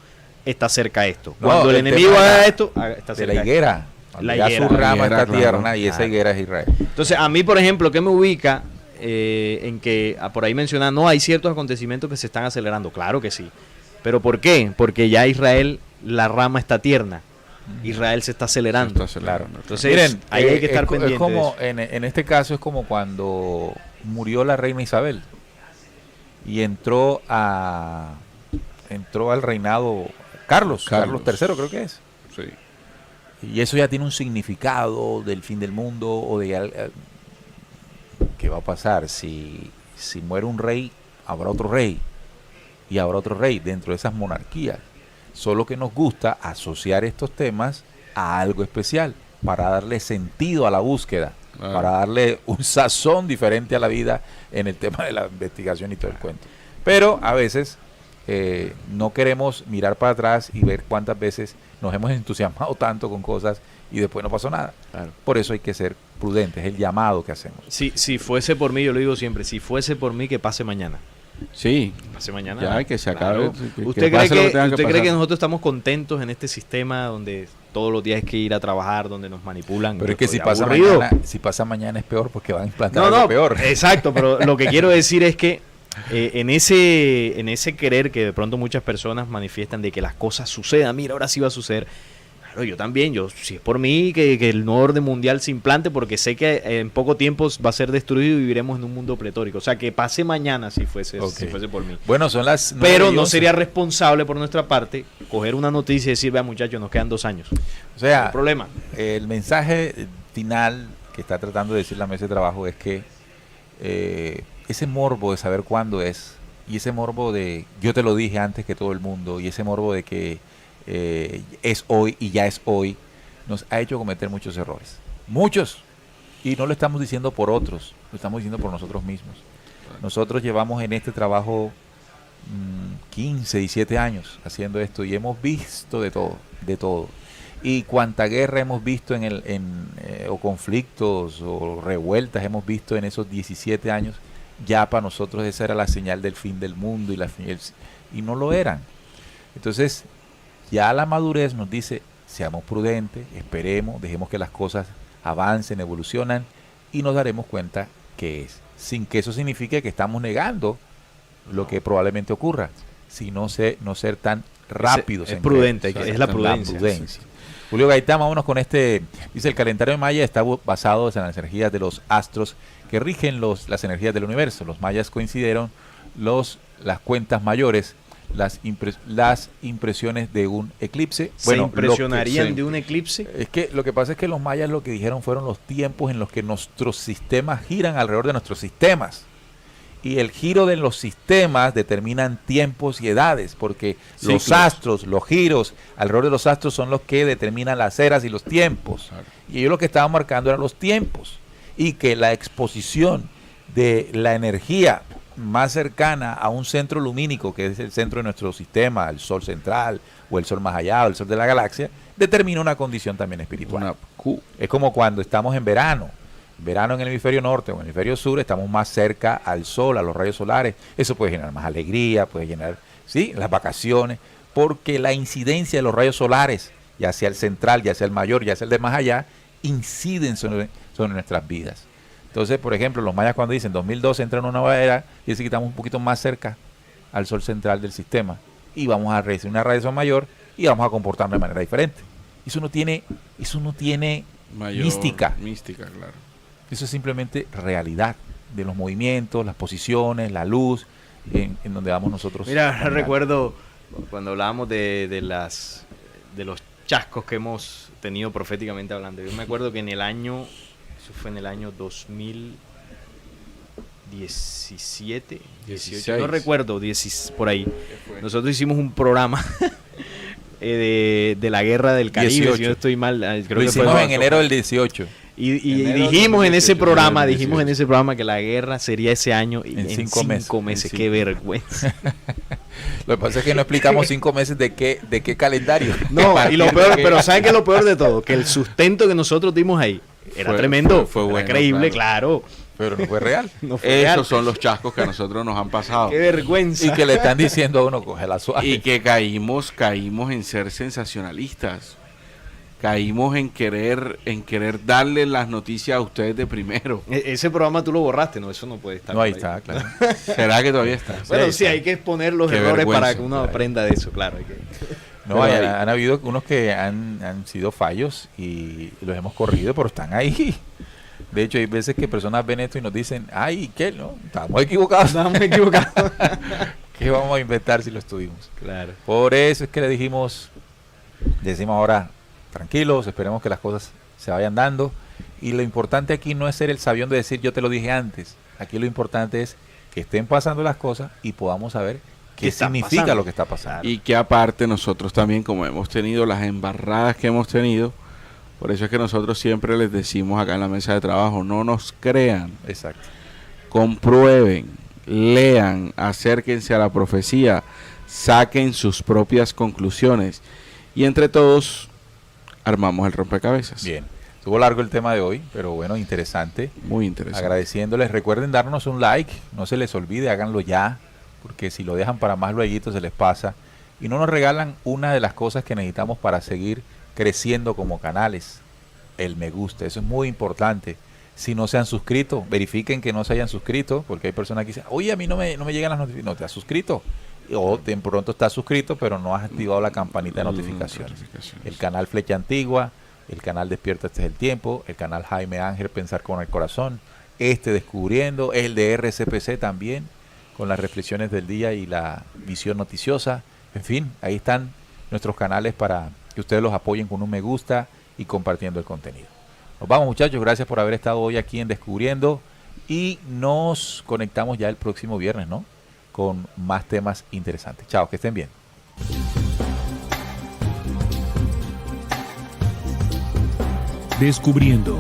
está cerca esto. No, Cuando el el enemigo tema haga esto, está de cerca la esto. higuera. La Ya higuera. su rama La higuera, está claro. tierna y esa higuera es Israel. Entonces, a mí, por ejemplo, ¿qué me ubica en que por ahí menciona, no, hay ciertos acontecimientos que se están acelerando? Claro que sí. ¿Pero por qué? Porque ya Israel, la rama está tierna. Israel se está acelerando. Claro. Entonces, Miren, ahí hay que estar es pendiente como, de eso. en este caso es como cuando murió la reina Isabel y entró al reinado Carlos III, creo que es. Sí. Y eso ya tiene un significado del fin del mundo o de qué va a pasar. Si muere un rey, habrá otro rey y habrá otro rey dentro de esas monarquías. Solo que nos gusta asociar estos temas a algo especial para darle sentido a la búsqueda, para darle un sazón diferente a la vida en el tema de la investigación y todo el cuento. Pero a veces no queremos mirar para atrás y ver cuántas veces nos hemos entusiasmado tanto con cosas y después no pasó nada. Claro. Por eso hay que ser prudentes, es el llamado que hacemos. Si fuese por mí, yo lo digo siempre, si fuese por mí, que pase mañana. Sí. Pase mañana. Ya, que se acabe. Claro. ¿Usted cree que nosotros estamos contentos en este sistema donde todos los días hay que ir a trabajar, donde nos manipulan? Pero es que si pasa mañana es peor porque van a implantar algo peor. Exacto, pero lo que quiero decir es que en ese querer que de pronto muchas personas manifiestan de que las cosas sucedan, mira, ahora sí va a suceder. Claro, yo también, si es por mí que el nuevo orden mundial se implante, porque sé que en poco tiempo va a ser destruido y viviremos en un mundo pletórico. O sea, que pase mañana si fuese por mí. Bueno, son las 9:11. Pero no sería responsable por nuestra parte coger una noticia y decir, vea muchachos, nos quedan 2 años. O sea, no hay problema. El mensaje final que está tratando de decir la mesa de trabajo es que ese morbo de saber cuándo es, y ese morbo de yo te lo dije antes que todo el mundo, y ese morbo de que es hoy y ya es hoy, nos ha hecho cometer muchos errores. Muchos. Y no lo estamos diciendo por otros, lo estamos diciendo por nosotros mismos. Nosotros llevamos en este trabajo 15, 17 años haciendo esto y hemos visto de todo. Y cuánta guerra hemos visto o conflictos o revueltas hemos visto en esos 17 años, ya para nosotros esa era la señal del fin del mundo y no lo eran. Entonces, ya la madurez nos dice, seamos prudentes, esperemos, dejemos que las cosas avancen, evolucionan y nos daremos cuenta qué es. Sin que eso signifique que estamos negando lo que probablemente ocurra, sino no ser tan rápidos. Es prudente, es la prudencia. Julio Gaitán, vámonos con este. Dice, el calendario maya está basado en las energías de los astros que rigen las energías del universo. Los mayas coincidieron las cuentas mayores, las impresiones de un eclipse. ¿Se impresionarían de un eclipse? Es que lo que pasa es que los mayas lo que dijeron fueron los tiempos en los que nuestros sistemas giran alrededor de nuestros sistemas. Y el giro de los sistemas determinan tiempos y edades, porque los astros, los giros alrededor de los astros son los que determinan las eras y los tiempos. Claro. Y ellos lo que estaban marcando eran los tiempos. Y que la exposición de la energía más cercana a un centro lumínico, que es el centro de nuestro sistema, el sol central, o el sol más allá, o el sol de la galaxia, determina una condición también espiritual. Es como cuando estamos en verano en el hemisferio norte o en el hemisferio sur, estamos más cerca al sol, a los rayos solares. Eso puede generar más alegría, puede generar, ¿sí?, las vacaciones, porque la incidencia de los rayos solares, ya sea el central, ya sea el mayor, ya sea el de más allá, inciden sobre nuestras vidas. Entonces, por ejemplo, los mayas cuando dicen 2012 entra en una nueva era, quiere decir que estamos un poquito más cerca al sol central del sistema y vamos a recibir una radiación mayor y vamos a comportarnos de manera diferente. Eso no tiene mayor mística. Mística, claro. Eso es simplemente realidad de los movimientos, las posiciones, la luz, en donde vamos nosotros. Mira, recuerdo cuando hablábamos de los chascos que hemos tenido proféticamente hablando. Yo me acuerdo que eso fue en el año 2017, 18, no recuerdo, por ahí. Nosotros hicimos un programa de la guerra del Caribe, 18. Si no estoy mal. Creo lo que hicimos en enero del 18. Y dijimos en ese programa, que la guerra sería ese año y en 5 meses. Qué vergüenza. Lo que pasa es que no explicamos 5 meses de qué calendario. No, y lo peor, pero ¿saben qué es lo peor de todo? Que el sustento que nosotros dimos ahí era tremendo, fue bueno, creíble, claro. Pero no fue real. Esos son los chascos que a nosotros nos han pasado. Qué vergüenza. Y que le están diciendo a uno, coge la suave. Y que caímos en ser sensacionalistas. Caímos en querer darle las noticias a ustedes de primero. Ese programa tú lo borraste, ¿no? Eso no puede estar. No, ahí está, claro. ¿Será que todavía está? Bueno, sí, hay que exponer los errores para que uno aprenda de eso, claro. No, han habido unos que han sido fallos y los hemos corrido, pero están ahí. De hecho, hay veces que personas ven esto y nos dicen, ay, ¿qué? No, estamos equivocados. ¿Qué vamos a inventar si lo estuvimos? Claro. Por eso es que decimos ahora, tranquilos, esperemos que las cosas se vayan dando. Y lo importante aquí no es ser el sabión de decir yo te lo dije antes. Aquí lo importante es que estén pasando las cosas y podamos saber qué significa pasando? Lo que está pasando. Y que aparte nosotros también, como hemos tenido las embarradas que hemos tenido, por eso es que nosotros siempre les decimos acá en la mesa de trabajo, no nos crean. Exacto. Comprueben, lean, acérquense a la profecía, saquen sus propias conclusiones y entre todos armamos el rompecabezas. Bien, estuvo largo el tema de hoy, pero bueno, interesante. Muy interesante. Agradeciéndoles, recuerden darnos un like, no se les olvide, háganlo ya, porque si lo dejan para más lueguito se les pasa. Y no nos regalan una de las cosas que necesitamos para seguir creciendo como canales, el me gusta, eso es muy importante. Si no se han suscrito, verifiquen que no se hayan suscrito, porque hay personas que dicen, oye, a mí no me llegan las notificaciones. No te has suscrito, o de pronto estás suscrito, pero no has activado la campanita de notificaciones. El canal Flecha Antigua, el canal Despierta Este es el Tiempo, el canal Jaime Ángel Pensar con el Corazón, Descubriendo, el de RCPC también, con las reflexiones del día y la visión noticiosa. En fin, ahí están nuestros canales para que ustedes los apoyen con un me gusta y compartiendo el contenido. Nos vamos, muchachos, gracias por haber estado hoy aquí en Descubriendo y nos conectamos ya el próximo viernes, ¿no? Con más temas interesantes. Chao, que estén bien. Descubriendo.